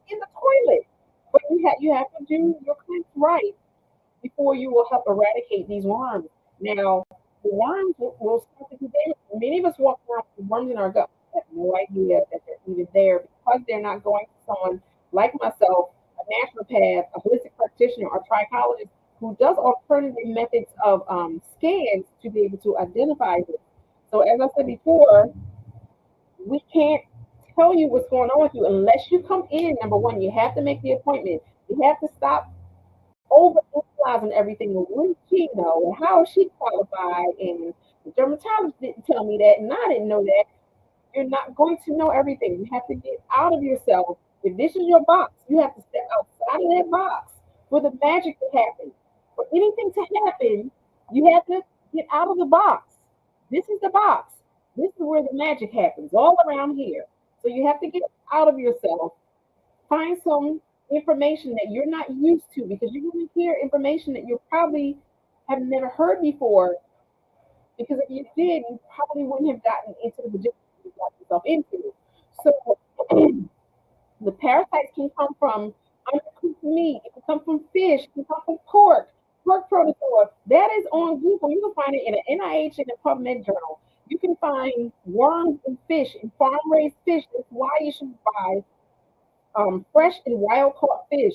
[SPEAKER 1] before you will help eradicate these worms. Now, the worms will start to do damage. Many of us walk around with worms in our gut. We have no idea that they're even there because they're not going to someone like myself, a naturopath, a holistic practitioner, or trichologist who does alternative methods of scans to be able to identify this. So, as I said before, we can't tell you what's going on with you unless you come in. Number one, you have to make the appointment. You have to stop over analyzing everything. Well, what does she know? And how is she qualified? And the dermatologist didn't tell me that, and I didn't know that. You're not going to know everything. You have to get out of yourself. If this is your box, you have to step outside of that box for the magic to happen. For anything to happen, you have to get out of the box. This is the box. This is where the magic happens, all around here. So you have to get out of yourself, find some information that you're not used to because you're going to hear information that you probably have never heard before. Because if you did, you probably wouldn't have gotten into the position you got yourself into. So the parasites can come from undercooked meat, it can come from fish, it can come from pork protozoa. That is on Google. You can find it in an NIH and a PubMed journal. You can find worms in fish and farm raised fish. That's why you should buy fresh and wild caught fish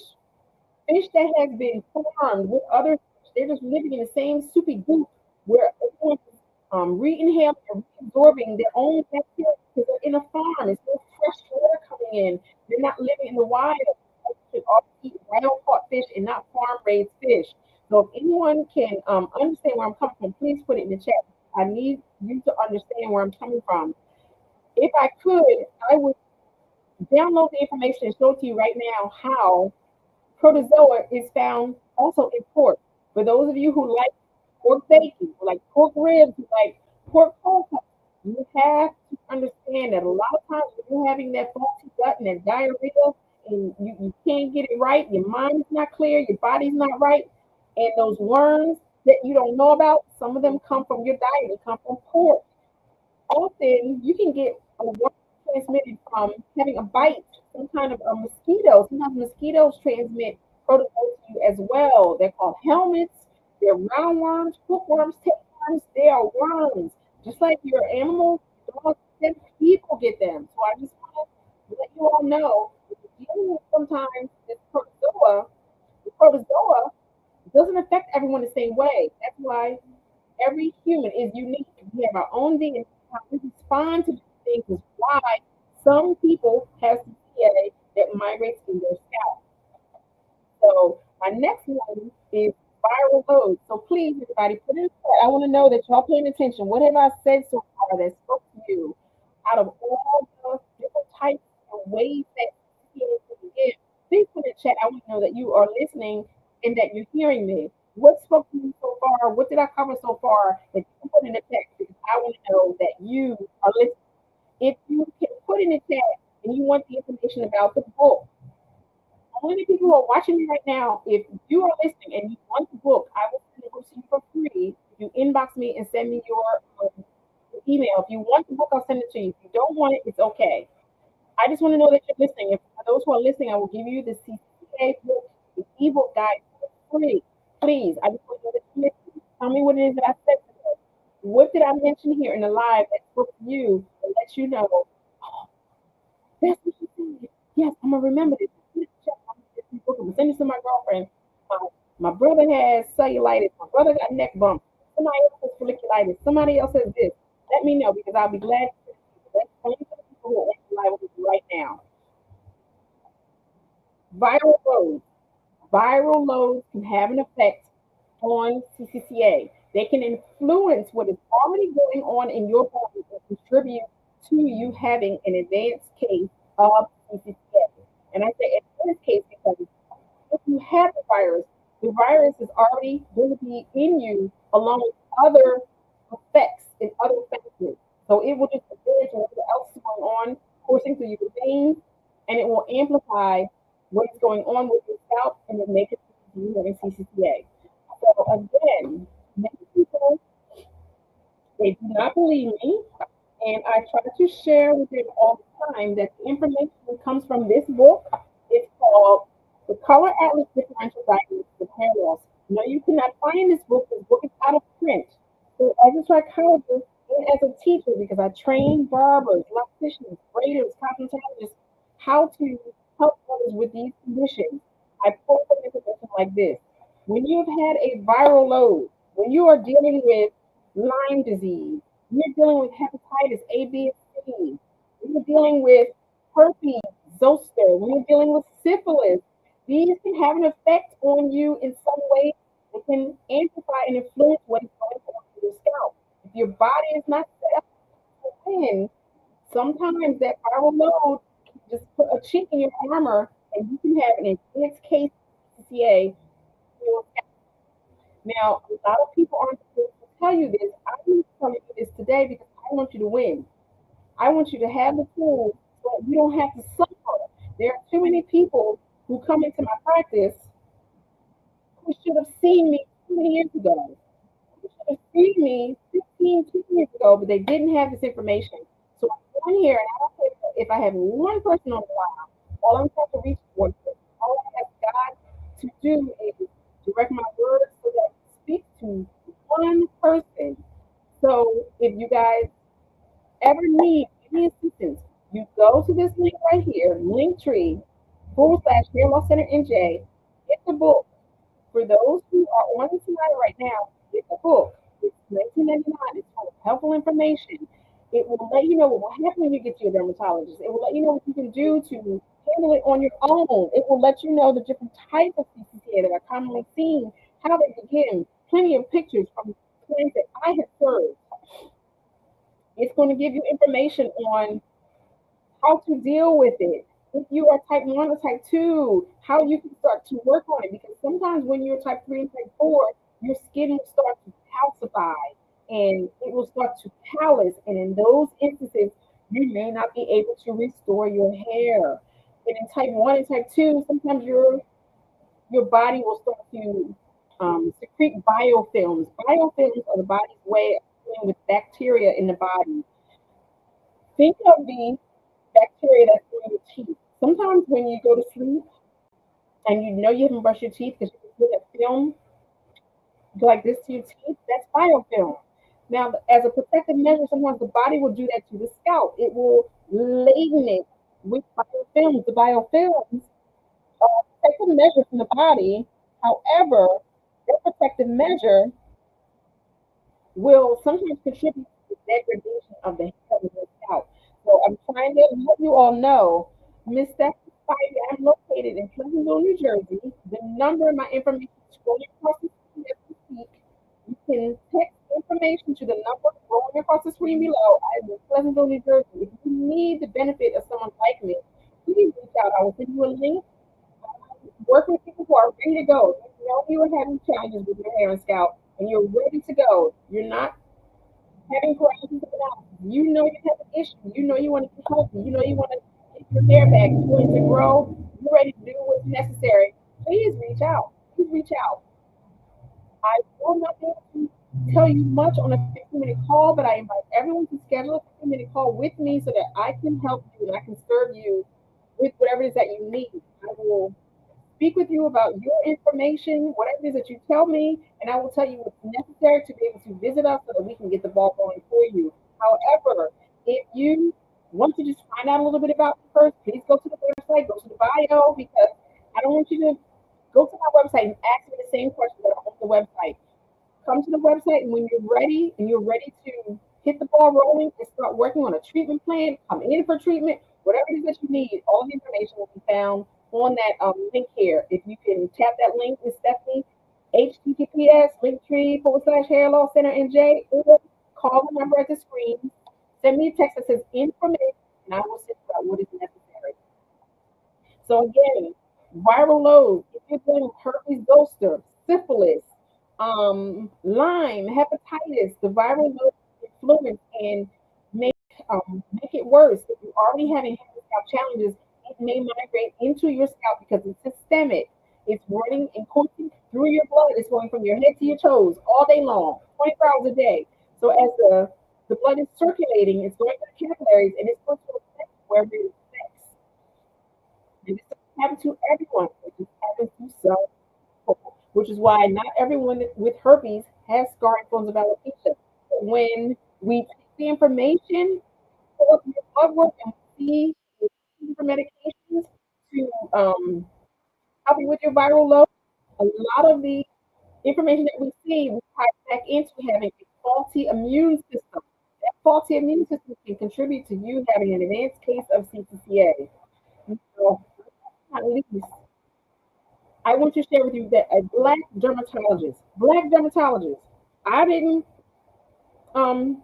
[SPEAKER 1] that has been farmed with other fish. They're just living in the same soupy goop where everyone's re-inhaling and reabsorbing their own bacteria because they're in a farm. It's no fresh water coming in. They're not living in the wild. You should all eat wild caught fish and not farm raised fish. So if anyone can understand where I'm coming from, please put it in the chat. I need you to understand where I'm coming from. If I could, I would download the information and show it to you right now how protozoa is found also in pork. For those of you who like pork bacon, who like pork ribs, who like pork cold cuts, you have to understand that a lot of times when you're having that faulty gut and that diarrhea and you can't get it right, your mind is not clear, your body's not right, and those worms that you don't know about, some of them come from your diet, they come from pork. Often you can get a worm transmitted from having a bite, some kind of a mosquito. Sometimes mosquitoes transmit protozoa to you as well. They're called helmets. They're roundworms, hookworms, tapeworms. They are worms. Just like your animals, dogs, and people get them. So I just want to let you all know that dealing with sometimes this protozoa, the protozoa doesn't affect everyone the same way. That's why every human is unique. We have our own DNA. How we respond to things is why some people have CCA that migrates in their scalp. So my next one is viral loads. So please, everybody, put in the chat. I want to know that y'all paying attention. What have I said so far that spoke to you out of all the different types and ways that CCA can get? Please put in the chat. I want to know that you are listening and that you're hearing me. What spoke to you so far? What did I cover so far that you can put in the chat? Because I want to know that you are listening. If you can put in the chat and you want the information about the book, only the people who are watching me right now, if you are listening and you want the book, I will send it to you for free. If you inbox me and send me your email. If you want the book, I'll send it to you. If you don't want it, it's okay. I just want to know that you're listening. If for those who are listening, I will give you the CCA book, the ebook guide for free. Please, I just want to know that you're listening. Tell me what it is that I said today. What did I mention here in the live that spoke to you and let you know, oh, that's what she said. Yes, I'm gonna remember this. I'm gonna send it to my girlfriend. My brother has cellulitis. My brother got neck bumps. Somebody else has folliculitis. Somebody else has this. Let me know because I'll be glad to. That's only for the people who are live with you right now. Viral loads. Viral loads can have an effect on CCCA. They can influence what is already going on in your body and contribute to you having an advanced case of CCCA. And I say advanced case because if you have the virus is already going to be in you along with other effects and other factors. So it will just absorb whatever else is going on, coursing through your veins, and it will amplify what is going on with your scalp and it make it you having CCCA. So again, many people they do not believe me, and I try to share with them all the time that the information comes from this book. It's called The Color Atlas Differential Diagnosis of Hair Loss, No, you cannot find this book. This book is out of print. So as a trichologist and as a teacher, because I train barbers, locticians, braiders, cosmetologists, how to help others with these conditions, I pull from information like this. When you've had a viral load, when you are dealing with Lyme disease, you're dealing with hepatitis A, B, and C, when you're dealing with herpes, zoster, when you're dealing with syphilis, these can have an effect on you in some way. It can amplify and influence what is going on in your scalp. If your body is not set up to win, sometimes that viral load can just put a chink in your armor and you can have an advanced case of CCA. Now, a lot of people aren't supposed to tell you this. I'm telling you this today because I want you to win. I want you to have the tools so that you don't have to suffer. There are too many people who come into my practice who should have seen me 20 years ago, who should have seen me 15, 20 years ago, but they didn't have this information. So I'm on here, and I don't care if I have one person on the line. All I'm trying to reach is one person. All I ask God to do is direct my words so that I speak to one person. So if you guys ever need any assistance, you go to this link right here, Linktree / hair loss center NJ. Get the book. For those who are on the line right now, get the book. It's 19.99. It's full of helpful information. It will let you know what will happen when you get to your dermatologist. It will let you know what you can do to handle it on your own. It will let you know the different types of CCCA that are commonly seen, how they begin, plenty of pictures from clients that I have served. It's going to give you information on how to deal with it. If you are type 1 or type 2, how you can start to work on it. Because sometimes when you're type 3 and type 4, your skin will start to calcify and it will start to callus. And in those instances, you may not be able to restore your hair. And in type 1 and type 2, sometimes your body will start to secrete biofilms. Biofilms are the body's way of dealing with bacteria in the body. Think of the bacteria that's in your teeth. Sometimes when you go to sleep and you know you haven't brushed your teeth because you can feel that film like this to your teeth, that's biofilm. Now, as a protective measure, sometimes the body will do that to the scalp. It will laden it with biofilms. The biofilms are a protective measure from the body. However, that protective measure will sometimes contribute to the degradation of the hair in your scalp. So I'm trying to let you all know, Miss Stephanie Spivey, I'm located in Pleasantville, New Jersey. The number of my information is scrolling across the screen as we speak. You can text information to the number scrolling across the screen below. I'm in Pleasantville, New Jersey. If you need the benefit of someone like me, please reach out. I will send you a link. Work with people who are ready to go. You know you are having challenges with your hair and scalp, and you're ready to go. You're not having paralysis of analysis. You know you have an issue. You know you want to be healthy. You know you want to get your hair back. You want it to grow. You're ready to do what's necessary. Please reach out. Please reach out. I will not be able to tell you much on a 15-minute call, but I invite everyone to schedule a 15-minute call with me so that I can help you and I can serve you with whatever it is that you need. I will speak with you about your information, whatever it is that you tell me, and I will tell you what's necessary to be able to visit us so that we can get the ball going for you. However, if you want to just find out a little bit about me first, please go to the website, go to the bio, because I don't want you to go to my website and ask me the same question that are on the website. Come to the website, and when you're ready and you're ready to hit the ball rolling and start working on a treatment plan, come in for treatment, whatever it is that you need, all the information will be found on that link here. If you can tap that link with Stephanie, https://hair loss center NJ, or call the number at the screen, send me a text that says information, and I will send you out what is necessary. So again, viral load, if you're dealing with herpes zoster, syphilis, Lyme, hepatitis, the viral load influence and make make it worse. If you're already having scalp challenges, it may migrate into your scalp because it's systemic. It's running and coursing through your blood. It's going from your head to your toes all day long, 24 hours a day. So as the blood is circulating, it's going to the capillaries and it's going to affect wherever it affects. And this doesn't happen to everyone. It just happens to some people. which is why not everyone with herpes has scarring forms of alopecia. But when we take the information, pull up your blood work, and see for medications to help you with your viral load, a lot of the information that we see, we tie back into having a faulty immune system. That faulty immune system can contribute to you having an advanced case of CCCA. So, not least, I want to share with you that a black dermatologist, I didn't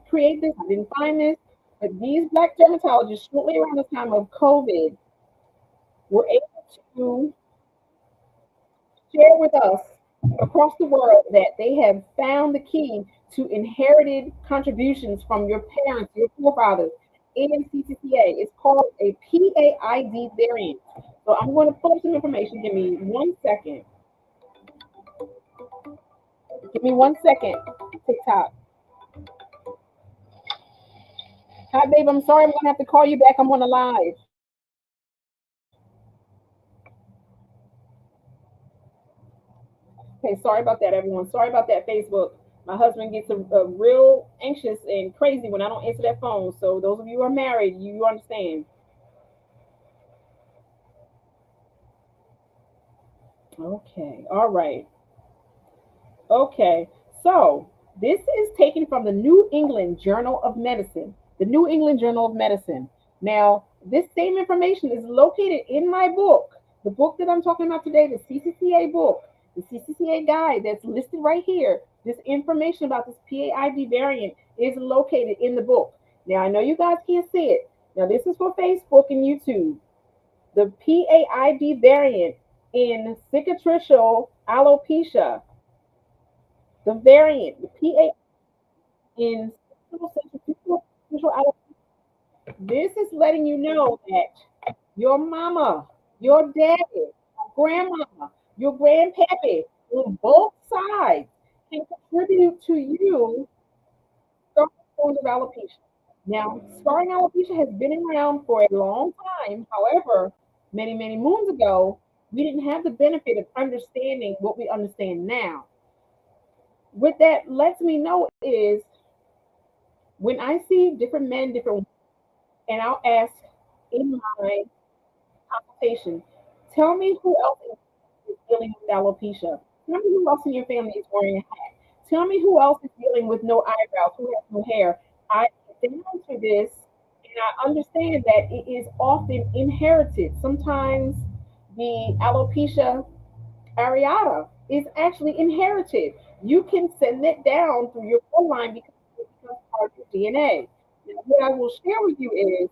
[SPEAKER 1] create this, I didn't find this, but these black dermatologists, shortly around the time of COVID, were able to share with us across the world that they have found the key to inherited contributions from your parents, your forefathers in CCCA. It's called a PAID variant. So I'm going to pull up some information. Give me 1 second. Give me 1 second. TikTok. Hi, babe. I'm sorry. I'm going to have to call you back. I'm on the live. Okay, sorry about that, everyone. Sorry about that, Facebook. My husband gets a real anxious and crazy when I don't answer that phone. So those of you who are married, you understand. Okay, all right. Okay, so this is taken from the New England Journal of Medicine. The New England Journal of Medicine. Now, this same information is located in my book, the book that I'm talking about today, the CCCA book, the CCCA guide that's listed right here. This information about this PAID variant is located in the book. Now, I know you guys can't see it. Now, this is for Facebook and YouTube. The PAID variant in cicatricial alopecia, the variant, the PA in cicatricial alopecia. This is letting you know that your mama, your daddy, your grandmama, your grandpappy, on both sides can contribute to you scarring forms of alopecia. Now, scarring alopecia has been around for a long time. However, many, many moons ago, we didn't have the benefit of understanding what we understand now. What that lets me know is when I see different men, different, and I'll ask in my consultation, tell me who else is dealing with alopecia. Tell me who else in your family is wearing a hat. Tell me who else is dealing with no eyebrows, who has no hair. I get down to this and I understand that it is often inherited. Sometimes the alopecia areata is actually inherited. You can send it down through your bloodline because it becomes part of your DNA. Now, what I will share with you is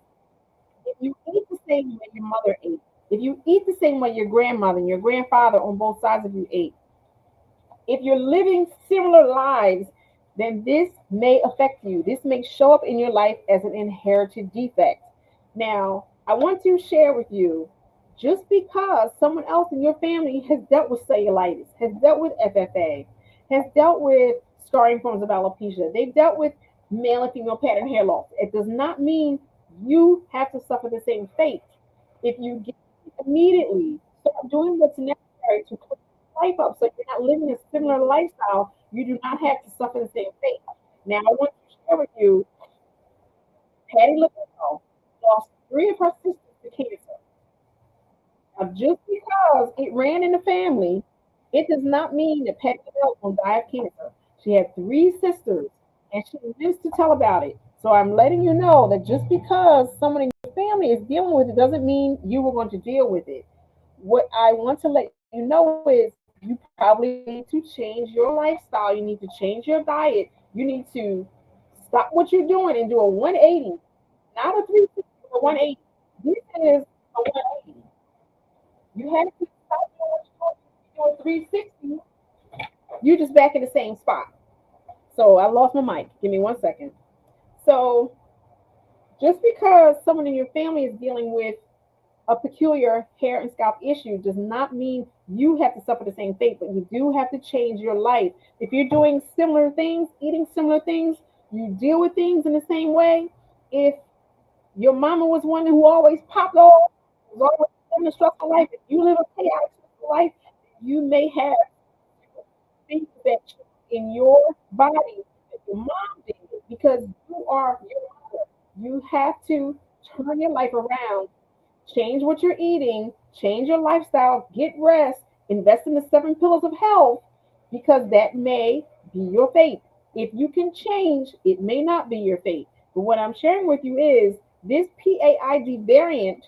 [SPEAKER 1] if you eat the same way your mother ate, if you eat the same way your grandmother and your grandfather on both sides of you ate, if you're living similar lives, then this may affect you. This may show up in your life as an inherited defect. Now, I want to share with you just because someone else in your family has dealt with cellulitis, has dealt with FFA, has dealt with scarring forms of alopecia, they've dealt with male and female pattern hair loss, it does not mean you have to suffer the same fate. If you get immediately start doing what's necessary to life up so you're not living a similar lifestyle, you do not have to suffer the same fate. Now, I want to share with you, Patty LaBelle lost three of her sisters to cancer. Now, just because it ran in the family, it does not mean that Patty LaBelle will die of cancer. She had three sisters, and she lives to tell about it. So I'm letting you know that just because someone in your family is dealing with it doesn't mean you were going to deal with it. What I want to let you know is you probably need to change your lifestyle. You need to change your diet. You need to stop what you're doing and do a 180, not a 360, a 180. This is a 180. You have to stop doing what you're doing 360. You're just back in the same spot. So I lost my mic. Give me 1 second. So just because someone in your family is dealing with a peculiar hair and scalp issue does not mean you have to suffer the same fate, but you do have to change your life. If you're doing similar things, eating similar things, you deal with things in the same way. If your mama was one who always popped off, was always living a stressful life, if you live a chaotic stressful life, you may have that in your body that your mom did because you are your mother. You have to turn your life around, change what you're eating, change your lifestyle, get rest, invest in the 7 pillars of health because that may be your fate. If you can change, it may not be your fate. But what I'm sharing with you is this PAID variant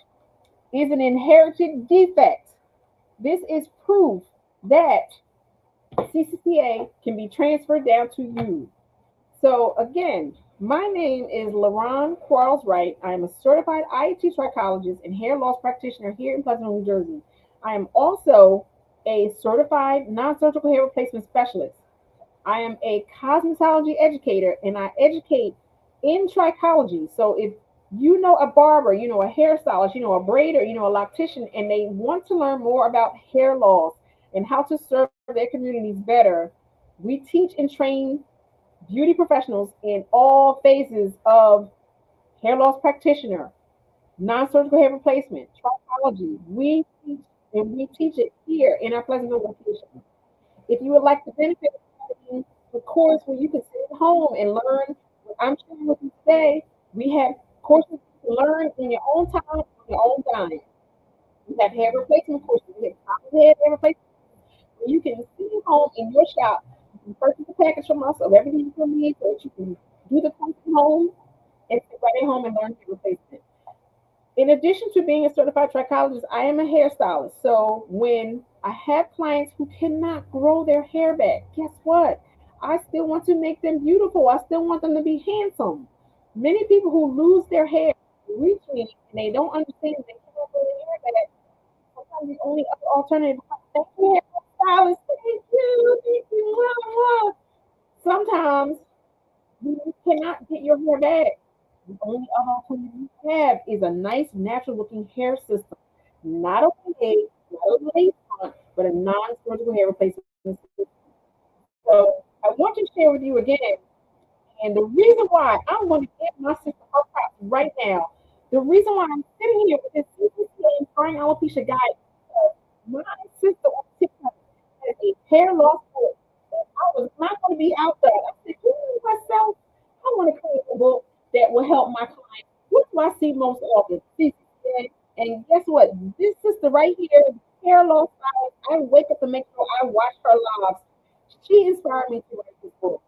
[SPEAKER 1] is an inherited defect. This is proof that CCCA can be transferred down to you. So again, my name is LaRon Quarles Wright. I am a certified IET trichologist and hair loss practitioner here in Pleasantville, New Jersey. I am also a certified non-surgical hair replacement specialist. I am a cosmetology educator and I educate in trichology. So if you know a barber, you know a hairstylist, you know a braider, you know a loctician, and they want to learn more about hair loss and how to serve their communities better, we teach and train beauty professionals in all phases of hair loss practitioner, non-surgical hair replacement, trichology. We teach and we teach it here in our Pleasantville location. If you would like to benefit from the course where you can sit at home and learn what I'm sharing with you today, we have courses to learn in your own time, on your own time. We have hair replacement courses. We have hair replacement where you can sit at home in your shop. You can purchase a package from us of everything you need so that you can do the course at home and sit right at home and learn hair replacement. In addition to being a certified trichologist, I am a hairstylist. So when I have clients who cannot grow their hair back, guess what? I still want to make them beautiful. I still want them to be handsome. Many people who lose their hair reach me and they don't understand they can't grow their hair back. Sometimes the only other alternative is thank you, hairstylist. Thank you. Thank you. Wow, wow. Sometimes you cannot get your hair back. The only other alternative you have is a nice, natural looking hair system. Not a wig, not a lace front, but a non surgical hair replacement system. So I want to share with you again, and the reason why I'm going to give my sister her props right now, the reason why I'm sitting here with this CCCA Scarring alopecia guide, because my sister on TikTok has a hair loss book. And I was not going to be out there. I said, you know myself, I want to create a book that will help my clients. What do I see most often? CCCA. And guess what? This sister right here, hair loss stylist, I wake up to make sure I watch her lives. She inspired me to write this book.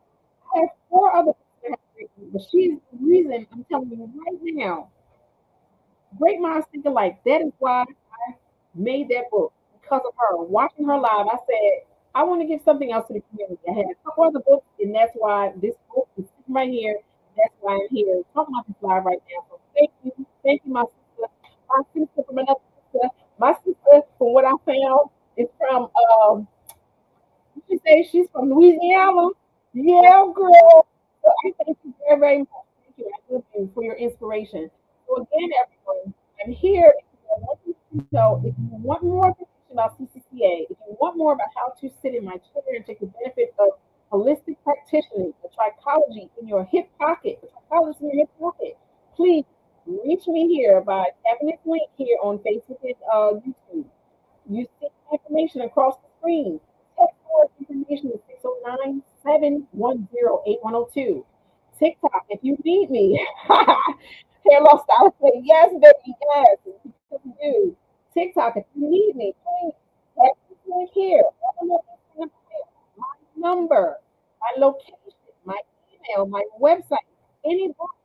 [SPEAKER 1] I have 4 other books that I have written, but she is the reason I'm telling you right now. Great minds think alike. That is why I made that book because of her. Watching her live, I said, I want to give something else to the community. I had a couple other books, and that's why this book is sitting right here. That's why I'm here talking about this live right now. So thank you, my sister from another sister. My sister, from what I found, is from she says she's from Louisiana. Yeah, girl. So I thank you very, very much. Thank you. I love you for your inspiration. So again, everyone, I'm here. I want you to know if you want more information about CCCA, if you want more about how to sit in my chair and take the benefit of holistic practitioning, the trichology in your hip pocket, the trichologist in your hip pocket, please reach me here by tapping this link here on Facebook and YouTube. You see information across the screen. Text more information to 609 710 8102. TikTok, if you need me. Hair loss stylist say, yes, baby, yes. Because you do. TikTok, if you need me, please text this link here. My number, my location, my email, my website, any books,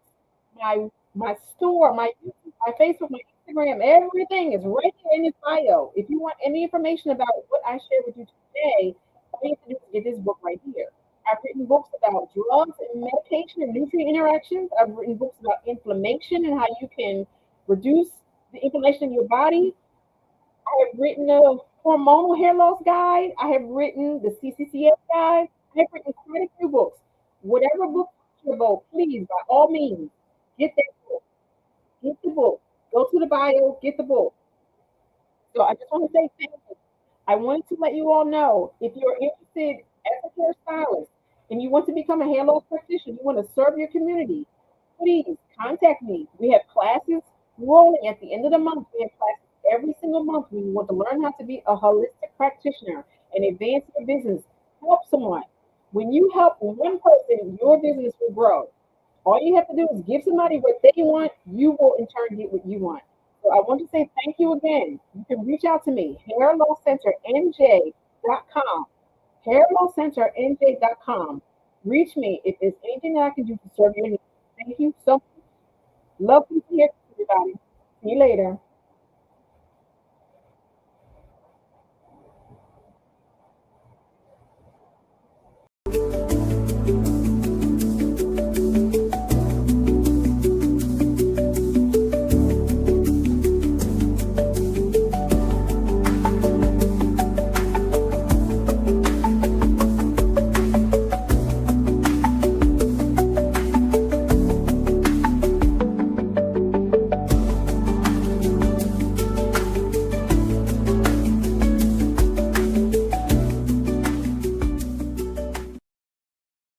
[SPEAKER 1] my store, my YouTube, my Facebook, my Instagram, everything is right here in this bio. If you want any information about what I share with you today, all you have to do is get this book right here. I've written books about drugs and medication and nutrient interactions. I've written books about inflammation and how you can reduce the inflammation in your body. I have written a hormonal hair loss guide. I have written the CCCA guide. I have written quite a few books. Whatever book you're about, please, by all means, get that book. Get the book. Go to the bio, get the book. So I just want to say thank you. I wanted to let you all know if you're interested as a hairstylist and you want to become a hair loss practitioner, you want to serve your community, please contact me. We have classes rolling at the end of the month. We have classes every single month. We want to learn how to be a holistic practitioner and advance your business, help someone. When you help one person, your business will grow. All you have to do is give somebody what they want, you will in turn get what you want. So I want to say thank you again. You can reach out to me, hairlosscenernj.com, hairlosscenernj.com. Reach me if there's anything that I can do to serve your needs. Thank you so much. Love to hear from everybody. See you later.